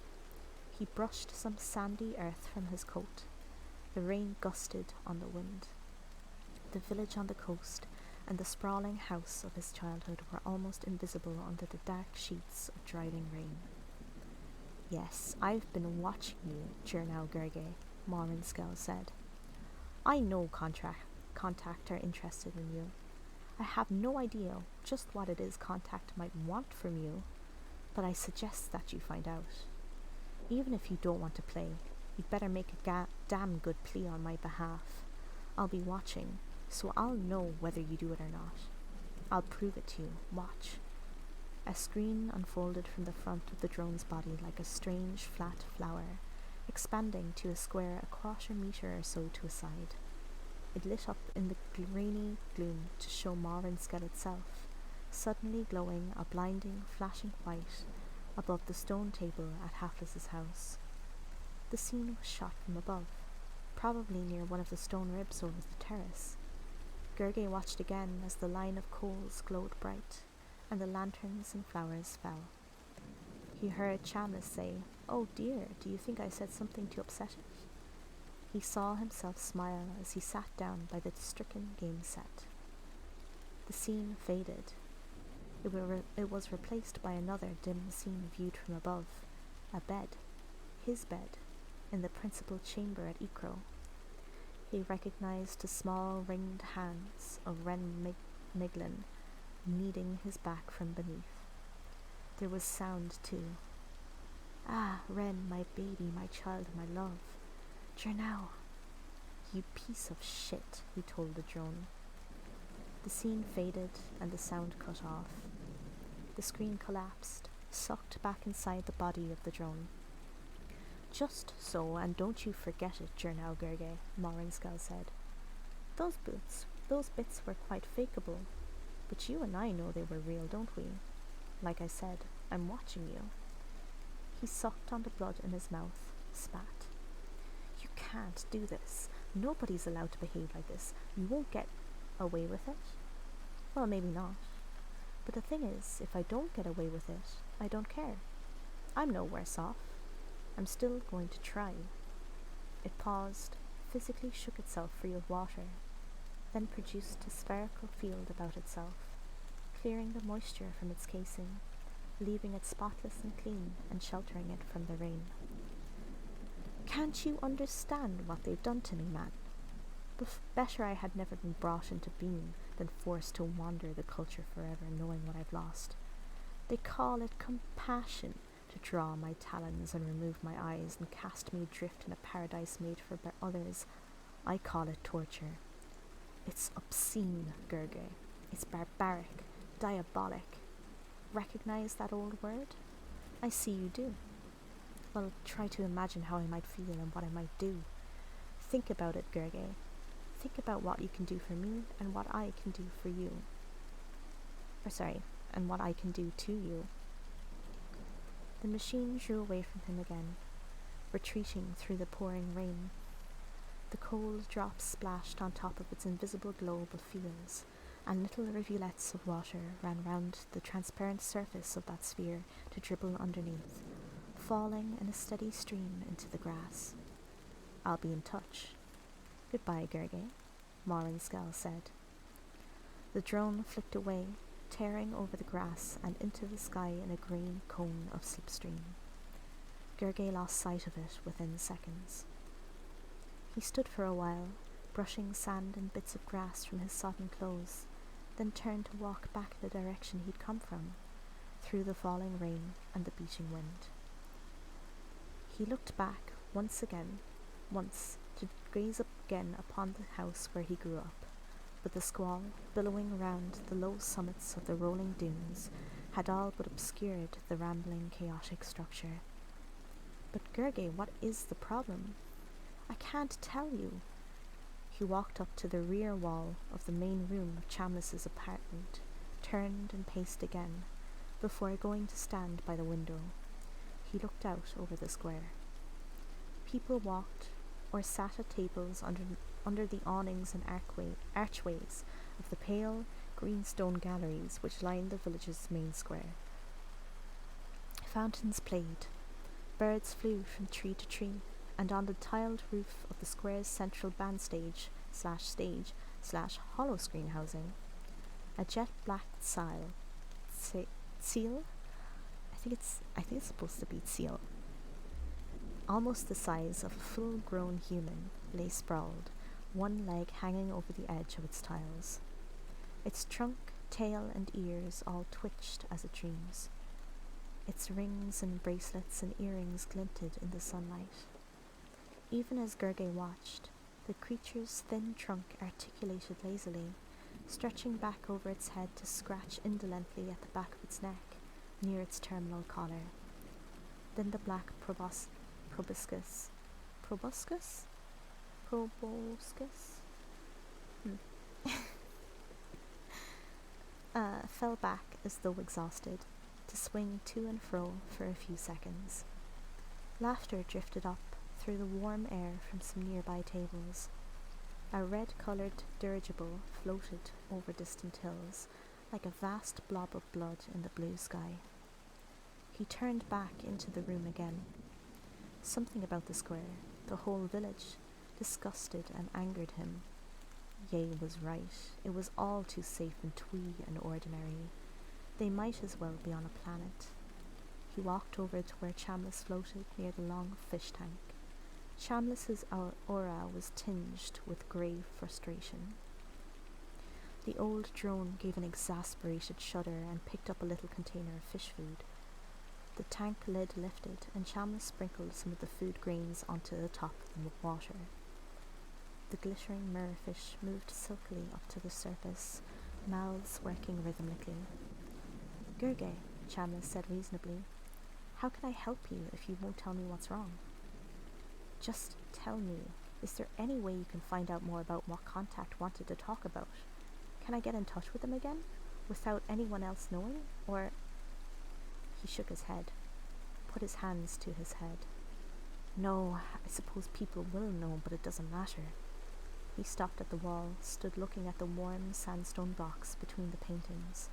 He brushed some sandy earth from his coat. The rain gusted on the wind. The village on the coast and the sprawling house of his childhood were almost invisible under the dark sheets of driving rain. Yes, I've been watching you, Jernau Gerge, Morinskell said. I know Contact are interested in you. I have no idea just what it is Contact might want from you, but I suggest that you find out. Even if you don't want to play, you'd better make a damn good plea on my behalf. I'll be watching, so I'll know whether you do it or not. I'll prove it to you. Watch. A screen unfolded from the front of the drone's body like a strange flat flower, expanding to a square a quarter-metre or so to a side. It lit up in the grainy gloom to show Morinskell itself, suddenly glowing a blinding, flashing white above the stone table at Haflis's house. The scene was shot from above, probably near one of the stone ribs over the terrace. Gergely watched again as the line of coals glowed bright, and the lanterns and flowers fell. He heard Chamlis say, "Oh dear, do you think I said something to upset it?" He saw himself smile as he sat down by the stricken game set. The scene faded. It was replaced by another dim scene viewed from above, a bed, his bed, in the principal chamber at Ecro. He recognized the small ringed hands of Ren Miglin kneading his back from beneath. There was sound too. "Ah, Ren, my baby, my child, my love. Jernau." "You piece of shit," he told the drone. The scene faded and the sound cut off. The screen collapsed, sucked back inside the body of the drone. "Just so, and don't you forget it, Jernau Gerge," Morinskell said. Those bits were quite fakeable, but you and I know they were real, don't we? Like I said, I'm watching you." He sucked on the blood in his mouth, spat. "You can't do this. Nobody's allowed to behave like this. You won't get away with it." "Well, maybe not. But the thing is, if I don't get away with it, I don't care. I'm no worse off. I'm still going to try." It paused, physically shook itself free of water, then produced a spherical field about itself, clearing the moisture from its casing, leaving it spotless and clean and sheltering it from the rain. "Can't you understand what they've done to me, man? Better I had never been brought into being than forced to wander the culture forever knowing what I've lost. They call it compassion to draw my talons and remove my eyes and cast me adrift in a paradise made for others. I call it torture. It's obscene, Gerge. It's barbaric, diabolic. Recognize that old word? I see you do. Well, try to imagine how I might feel and what I might do. Think about it, Gerge. Think about what you can do for me and what I can do for you. And what I can do to you." The machine drew away from him again, retreating through the pouring rain. The cold drops splashed on top of its invisible globe of fields, and little rivulets of water ran round the transparent surface of that sphere to dribble underneath, falling in a steady stream into the grass. "I'll be in touch. Goodbye, Gerge," Morinskell said. The drone flicked away, tearing over the grass and into the sky in a green cone of slipstream. Gerge lost sight of it within seconds. He stood for a while, brushing sand and bits of grass from his sodden clothes, then turned to walk back the direction he'd come from, through the falling rain and the beating wind. He looked back once to gaze up again upon the house where he grew up, but the squall, billowing round the low summits of the rolling dunes, had all but obscured the rambling, chaotic structure. "But Gerge, what is the problem? I can't tell you." He walked up to the rear wall of the main room of Chamlis's apartment, turned and paced again, before going to stand by the window. He looked out over the square. People walked or sat at tables under the awnings and archways of the pale green stone galleries which lined the village's main square. Fountains played, birds flew from tree to tree, and on the tiled roof of the square's central bandstage /stage/ hollow screen housing, a jet-black seal, I think it's supposed to be seal, almost the size of a full-grown human, lay sprawled, one leg hanging over the edge of its tiles. Its trunk, tail, and ears all twitched as it dreams. Its rings and bracelets and earrings glinted in the sunlight. Even as Gerge watched, The creature's thin trunk articulated lazily, stretching back over its head to scratch indolently at the back of its neck, near its terminal collar. Then the black proboscis? Proboscis? Proboscis? Fell back as though exhausted, to swing to and fro for a few seconds. Laughter drifted up through the warm air from some nearby tables. A red-coloured dirigible floated over distant hills, like a vast blob of blood in the blue sky. He turned back into the room again. Something about the square, the whole village, disgusted and angered him. Ye was right. It was all too safe and twee and ordinary. They might as well be on a planet. He walked over to where Chambliss floated near the long fish tank. Chambliss's aura was tinged with grave frustration. The old drone gave an exasperated shudder and picked up a little container of fish food. The tank lid lifted, and Chambliss sprinkled some of the food grains onto the top of the water. The glittering mirrorfish moved silkily up to the surface, mouths working rhythmically. "Gurge," Chambliss said reasonably, "how can I help you if you won't tell me what's wrong?" "Just tell me, is there any way you can find out more about what Contact wanted to talk about? Can I get in touch with them again, without anyone else knowing, or—" He shook his head, put his hands to his head. "No, I suppose people will know, but it doesn't matter." He stopped at the wall, stood looking at the warm sandstone blocks between the paintings.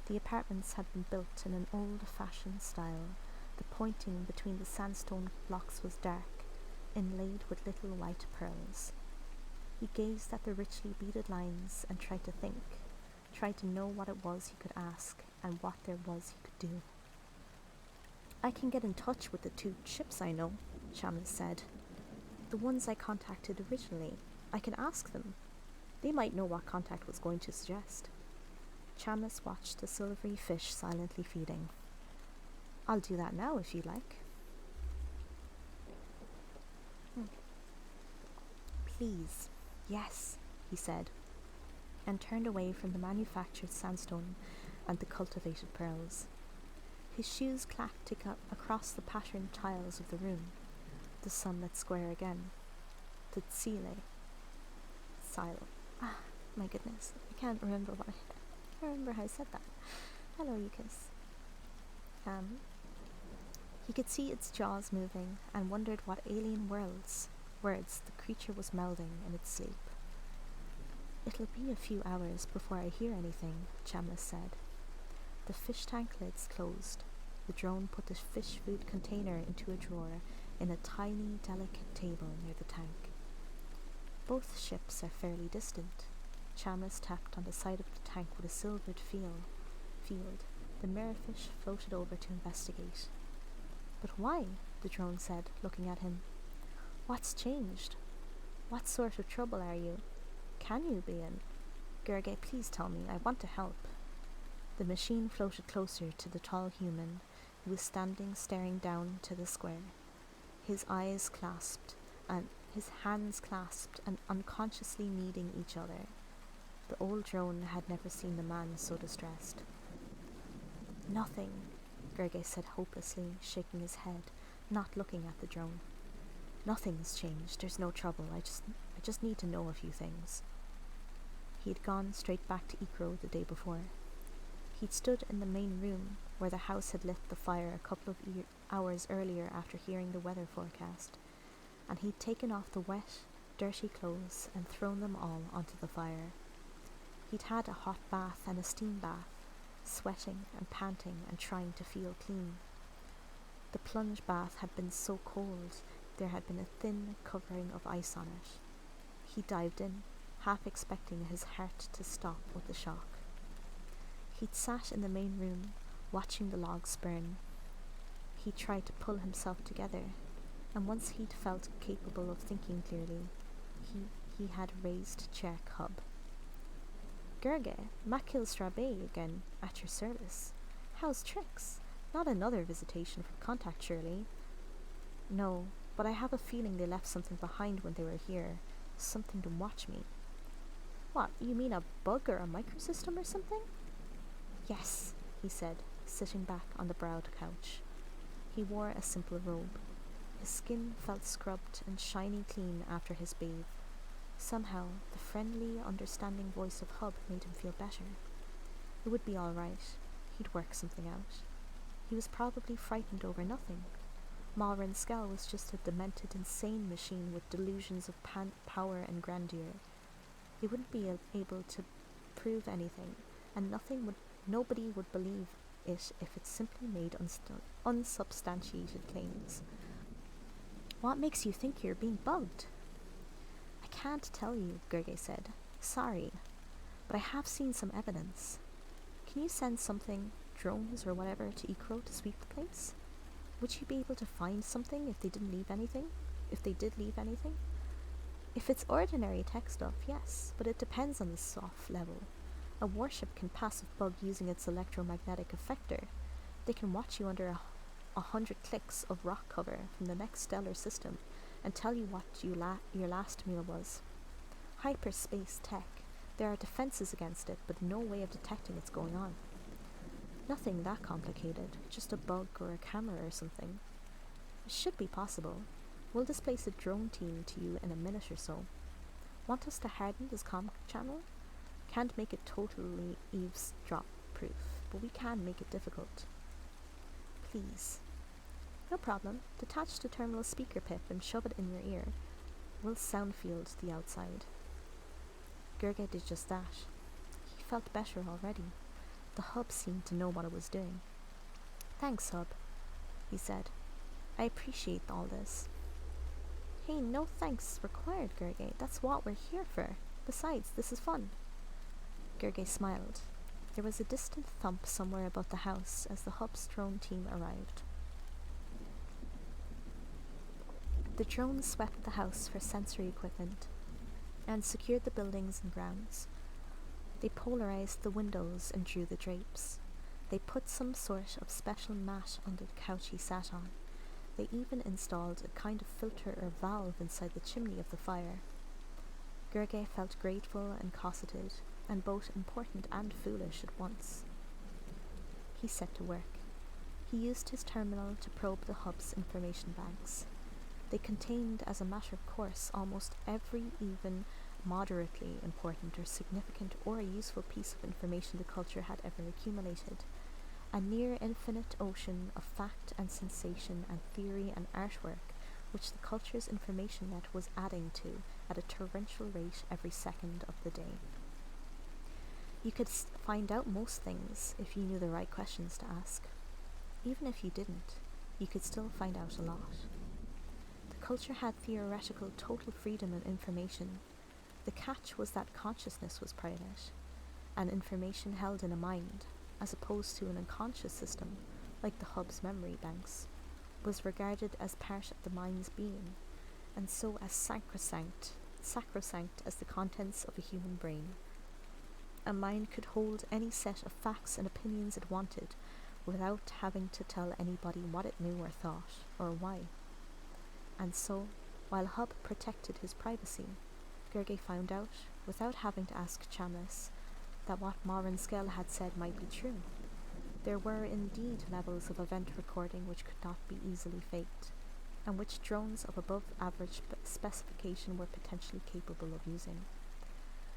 The apartments had been built in an old-fashioned style. The pointing between the sandstone blocks was dark, inlaid with little white pearls. He gazed at the richly beaded lines and tried to think, tried to know what it was he could ask and what there was he could do. "I can get in touch with the 2 ships I know," Chambliss said. "The ones I contacted originally. I can ask them. They might know what Contact was going to suggest." Chambliss watched the silvery fish silently feeding. "I'll do that now if you like." "Please, yes," he said, and turned away from the manufactured sandstone and the cultivated pearls. His shoes clacked across the patterned tiles of the room. The sunlit square again. The Tsile. My goodness, I can't remember how I said that. Hello, Yukis. He could see its jaws moving and wondered what alien words the creature was melding in its sleep. "It'll be a few hours before I hear anything," Chambliss said. The fish tank lids closed. The drone put the fish food container into a drawer in a tiny, delicate table near the tank. "Both ships are fairly distant." Chambliss tapped on the side of the tank with a silvered field. The mirrorfish floated over to investigate. "But why?" the drone said, looking at him. "What's changed? What sort of trouble are you? Can you be in? Gurge, please tell me. I want to help." The machine floated closer to the tall human, who was standing staring down to the square, his eyes clasped and his hands clasped and unconsciously kneading each other. The old drone had never seen the man so distressed. "Nothing," Gurge said hopelessly, shaking his head, not looking at the drone. "Nothing's changed. There's no trouble. I just need to know a few things." He had gone straight back to Ikro the day before. He'd stood in the main room, where the house had lit the fire a couple of hours earlier after hearing the weather forecast, and he'd taken off the wet, dirty clothes and thrown them all onto the fire. He'd had a hot bath and a steam bath, sweating and panting and trying to feel clean. The plunge bath had been so cold there had been a thin covering of ice on it. He dived in, half expecting his heart to stop with the shock. He'd sat in the main room, watching the logs burn. He tried to pull himself together, and once he'd felt capable of thinking clearly, he had raised chair cub. "Gurge, Makil Strabe again, at your service. How's tricks? Not another visitation from Contact, surely?" "No, but I have a feeling they left something behind when they were here. Something to watch me. What, you mean a bug or a microsystem or something? Yes, he said, sitting back on the browed couch. He wore a simple robe. His skin felt scrubbed and shiny clean after his bathe. Somehow, the friendly, understanding voice of Hub made him feel better. It would be all right. He'd work something out. He was probably frightened over nothing. Malrin Skell was just a demented, insane machine with delusions of power and grandeur. He wouldn't be able to prove anything, and nobody would believe it if it simply made unsubstantiated claims. What makes you think you're being bugged? I can't tell you, Gerge said. Sorry, but I have seen some evidence. Can you send something, drones or whatever, to Ikro to sweep the place? Would you be able to find something if they didn't leave anything? If they did leave anything? If it's ordinary tech stuff, yes, but it depends on the soft level. A warship can passive bug using its electromagnetic effector. They can watch you under 100 clicks of rock cover from the next stellar system and tell you what your last meal was. Hyperspace tech. There are defenses against it, but no way of detecting what's going on. Nothing that complicated, just a bug or a camera or something. It should be possible. We'll displace a drone team to you in a minute or so. Want us to harden this comm channel? Can't make it totally eavesdrop proof, but we can make it difficult. Please. No problem. Detach the terminal speaker pip and shove it in your ear. We'll sound field the outside. Gerge did just that. He felt better already. The hub seemed to know what it was doing. Thanks, Hub, he said. I appreciate all this. Hey, no thanks required, Gerge. That's what we're here for. Besides, this is fun. Gerge smiled. There was a distant thump somewhere above the house as the hub's drone team arrived. The drones swept the house for sensory equipment and secured the buildings and grounds. They polarized the windows and drew the drapes. They put some sort of special mat under the couch he sat on. They even installed a kind of filter or valve inside the chimney of the fire. Gerge felt grateful and cosseted, and both important and foolish at once. He set to work. He used his terminal to probe the hub's information banks. They contained, as a matter of course, almost every even moderately important or significant or useful piece of information the culture had ever accumulated. A near infinite ocean of fact and sensation and theory and artwork which the culture's information net was adding to at a torrential rate every second of the day. You could find out most things if you knew the right questions to ask. Even if you didn't, you could still find out a lot. The culture had theoretical total freedom of information. The catch was that consciousness was private, and information held in a mind, as opposed to an unconscious system, like the hub's memory banks, was regarded as part of the mind's being, and so as sacrosanct as the contents of a human brain. A mind could hold any set of facts and opinions it wanted, without having to tell anybody what it knew or thought, or why. And so, while Hub protected his privacy, Gerge found out, without having to ask Chamlis, that what Malrin Skell had said might be true. There were indeed levels of event recording which could not be easily faked, and which drones of above average specification were potentially capable of using.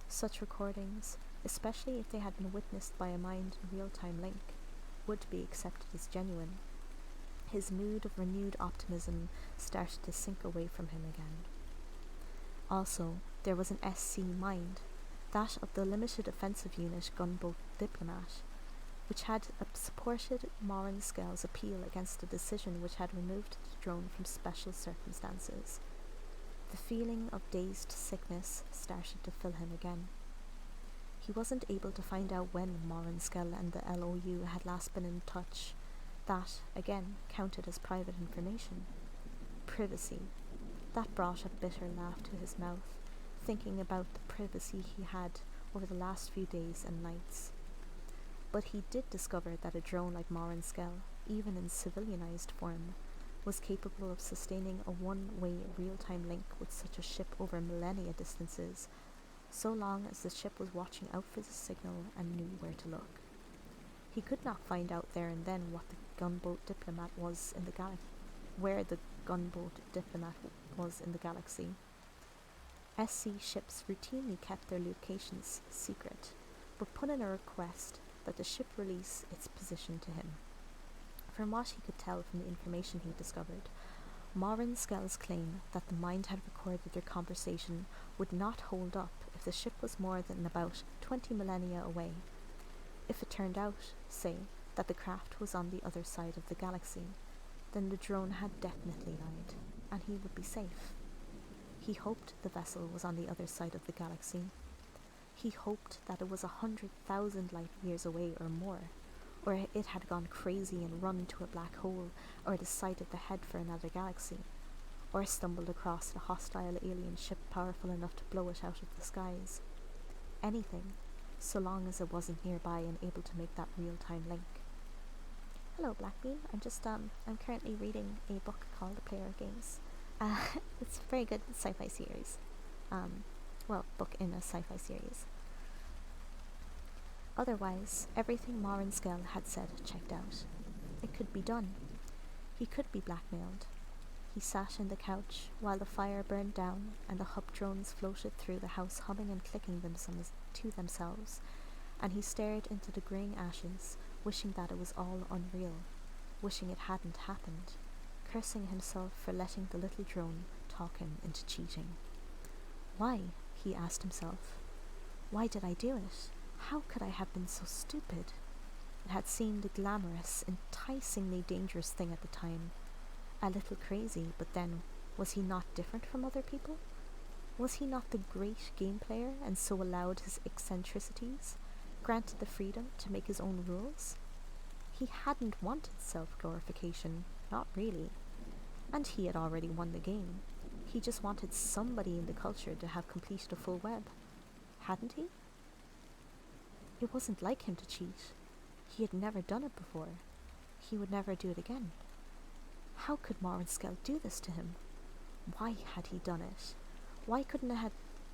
Such recordings, especially if they had been witnessed by a mind in real-time link, would be accepted as genuine. His mood of renewed optimism started to sink away from him again. Also, there was an SC mind, that of the Limited Offensive Unit Gunboat Diplomat, which had supported Malrin Skell's appeal against a decision which had removed the drone from special circumstances. The feeling of dazed sickness started to fill him again. He wasn't able to find out when Malrin Skell and the LOU had last been in touch. That, again, counted as private information. Privacy. That brought a bitter laugh to his mouth, thinking about the privacy he had over the last few days and nights. But he did discover that a drone like Malrin Skell, even in civilianized form, was capable of sustaining a one-way real-time link with such a ship over millennia distances, so long as the ship was watching out for the signal and knew where to look. He could not find out there and then what the gunboat diplomat was in the where the gunboat diplomat was in the galaxy. SC ships routinely kept their locations secret, but put in a request that the ship release its position to him. From what he could tell from the information he discovered, Morin Skell's claim that the Mind had recorded their conversation would not hold up if the ship was more than about 20 millennia away. If it turned out, say, that the craft was on the other side of the galaxy, then the drone had definitely lied, and he would be safe. He hoped the vessel was on the other side of the galaxy. He hoped that it was 100,000 light years away or more, or it had gone crazy and run into a black hole, or decided to head for another galaxy, or stumbled across a hostile alien ship powerful enough to blow it out of the skies. Anything, so long as it wasn't nearby and able to make that real-time link. Hello, Blackbeam. I'm currently reading a book called The Player of Games. It's a very good sci-fi series. Book in a sci-fi series. Otherwise, everything Morin Skell had said checked out. It could be done. He could be blackmailed. He sat in the couch while the fire burned down and the hub drones floated through the house humming and clicking to themselves, and he stared into the greying ashes, wishing that it was all unreal, wishing it hadn't happened, cursing himself for letting the little drone talk him into cheating. Why? He asked himself. Why did I do it? How could I have been so stupid? It had seemed a glamorous, enticingly dangerous thing at the time. A little crazy, but then, was he not different from other people? Was he not the great game player and so allowed his eccentricities, granted the freedom to make his own rules? He hadn't wanted self-glorification, not really. And he had already won the game. He just wanted somebody in the culture to have completed a full web. Hadn't he? It wasn't like him to cheat. He had never done it before. He would never do it again. How could Morin Skell do this to him? Why had he done it? Why couldn't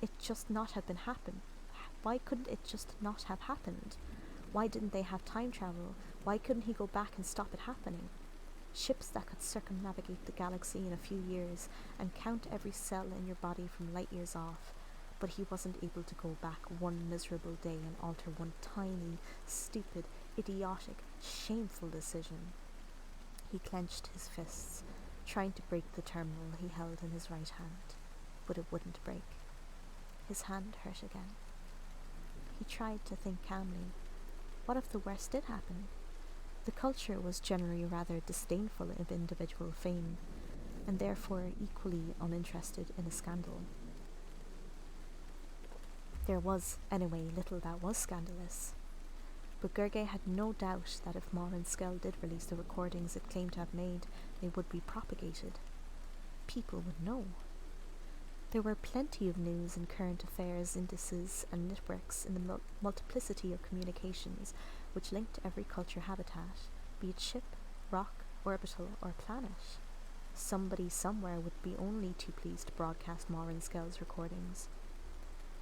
it just not have been happened? Why couldn't it just not have happened? Why didn't they have time travel? Why couldn't he go back and stop it happening? Ships that could circumnavigate the galaxy in a few years and count every cell in your body from light years off, but he wasn't able to go back one miserable day and alter one tiny, stupid, idiotic, shameful decision. He clenched his fists, trying to break the terminal he held in his right hand, but it wouldn't break. His hand hurt again. He tried to think calmly. What if the worst did happen? The culture was generally rather disdainful of individual fame, and therefore equally uninterested in a scandal. There was, anyway, little that was scandalous. But Gergely had no doubt that if Morin Skell did release the recordings it claimed to have made, they would be propagated. People would know. There were plenty of news and current affairs indices and networks in the multiplicity of communications which linked every culture habitat, be it ship, rock, orbital, or planet. Somebody somewhere would be only too pleased to broadcast Morin Skell's recordings.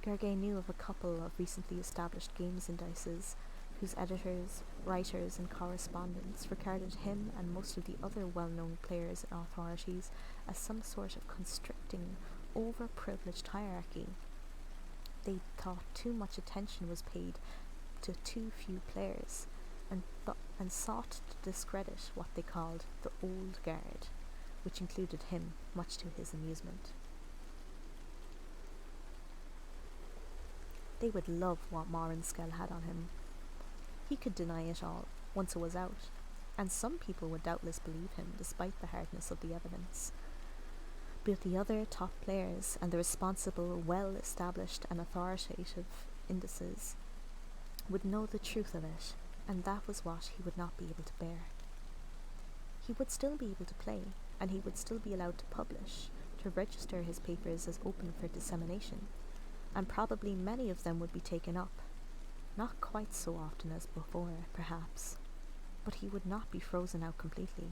Gergely knew of a couple of recently established games indices whose editors, writers, and correspondents regarded him and most of the other well-known players and authorities as some sort of constricting, overprivileged hierarchy. They thought too much attention was paid to too few players, and sought to discredit what they called the old guard, which included him, much to his amusement. They would love what Morin Skell had on him. He could deny it all, once it was out, and some people would doubtless believe him despite the hardness of the evidence. But the other top players and the responsible, well-established and authoritative indices would know the truth of it, and that was what he would not be able to bear. He would still be able to play, and he would still be allowed to publish, to register his papers as open for dissemination, and probably many of them would be taken up. Not quite so often as before, perhaps, but he would not be frozen out completely.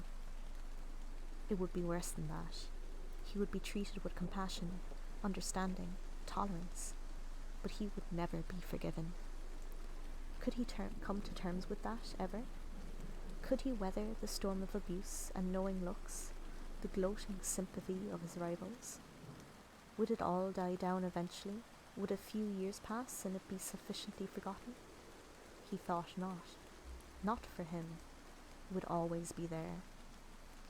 it would be worse than that. He would be treated with compassion, understanding, tolerance, but he would never be forgiven. Could he come to terms with that, ever? Could he weather the storm of abuse and knowing looks, the gloating sympathy of his rivals? Would it all die down eventually? Would a few years pass and it be sufficiently forgotten? He thought not. Not for him. It would always be there.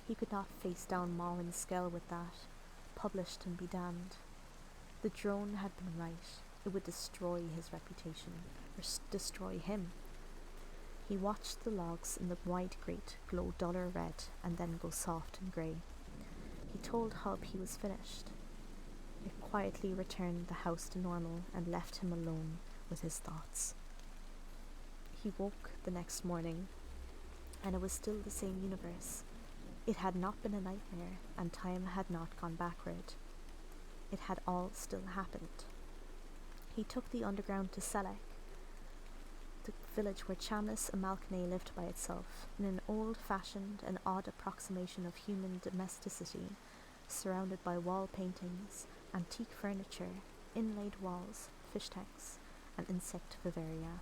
He could not face down Marwin's skull with that, published and be damned. The drone had been right. It would destroy his reputation, or destroy him. He watched the logs in the wide grate glow duller red and then go soft and grey. He told Hub he was finished. It quietly returned the house to normal and left him alone with his thoughts. He woke the next morning, and it was still the same universe. It had not been a nightmare, and time had not gone backward. It had all still happened. He took the underground to Selek, the village where Chamnis and Malkney lived by itself, in an old-fashioned and odd approximation of human domesticity, surrounded by wall paintings, antique furniture, inlaid walls, fish tanks, and insect vivaria.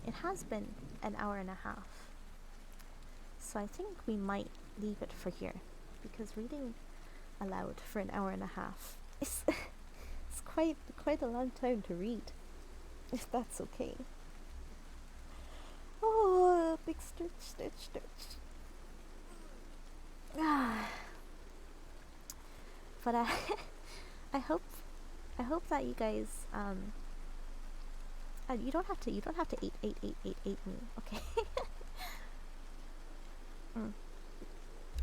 It has been an hour and a half, so I think we might leave it for here, because reading aloud for an hour and a half is it's quite a long time to read, if that's okay. Oh, big stretch. But I hope that you guys you don't have to 8 me, okay?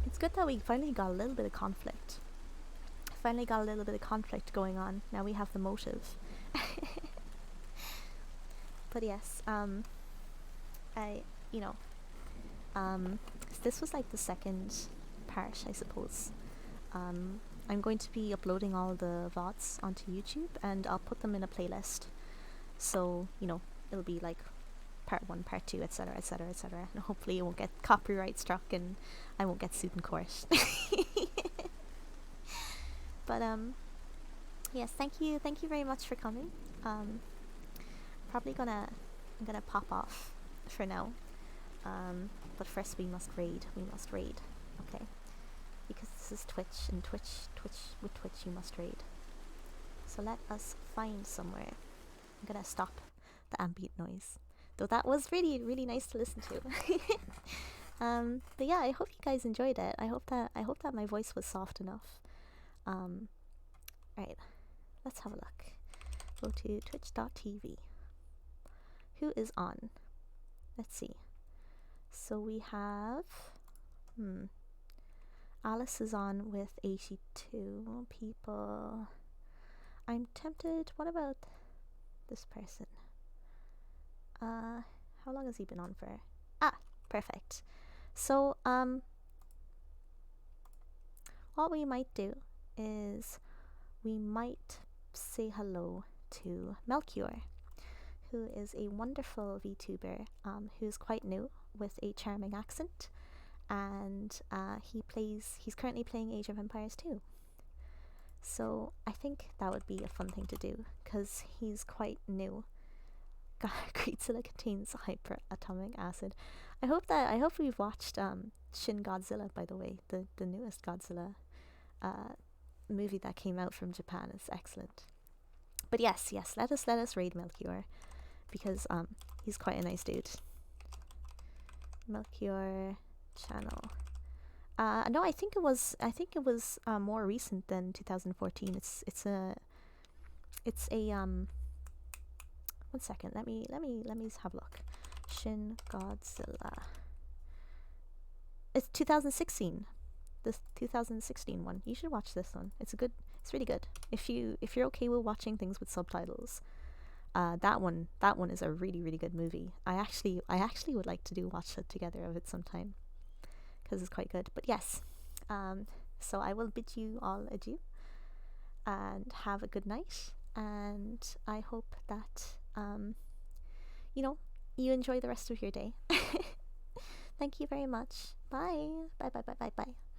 It's good that we finally got a little bit of conflict. Going on. Now we have the motive. But yes, this was like the second part, I suppose. I'm going to be uploading all the VODs onto YouTube, and I'll put them in a playlist. So, it'll be like part 1, part 2, etc., and hopefully it won't get copyright struck and I won't get sued in court. But yes, thank you very much for coming. I'm gonna pop off for now. But first we must raid, okay? Because this is Twitch, and with Twitch you must raid. So let us find somewhere. I'm gonna stop the ambient noise, though that was really, really nice to listen to. But yeah, I hope you guys enjoyed it. I hope that my voice was soft enough. Right, let's have a look. Go to twitch.tv. Who is on? Let's see. So we have Alice is on with 82 people. I'm tempted. What about this person? How long has he been on for? Perfect. So what we might do is we might say hello to Melchior, who is a wonderful VTuber who's quite new with a charming accent, and he's currently playing Age of Empires 2. So I think that would be a fun thing to do, because he's quite new. Greetzilla contains hyperatomic acid. I hope we've watched Shin Godzilla, by the way, the newest Godzilla movie that came out from Japan. Is excellent. But yes, let us raid Melchior, because he's quite a nice dude. Melchior channel. No, I think it was more recent than 2014. It's a 1 second. Let me have a look. Shin Godzilla. It's 2016. The 2016 one. You should watch this one. It's really good. If you're okay with watching things with subtitles, that one is a really, really good movie. I actually would like to watch it together of it sometime, because it's quite good. But yes, so I will bid you all adieu and have a good night, and I hope that you enjoy the rest of your day. Thank you very much. Bye. Bye, bye, bye, bye, bye.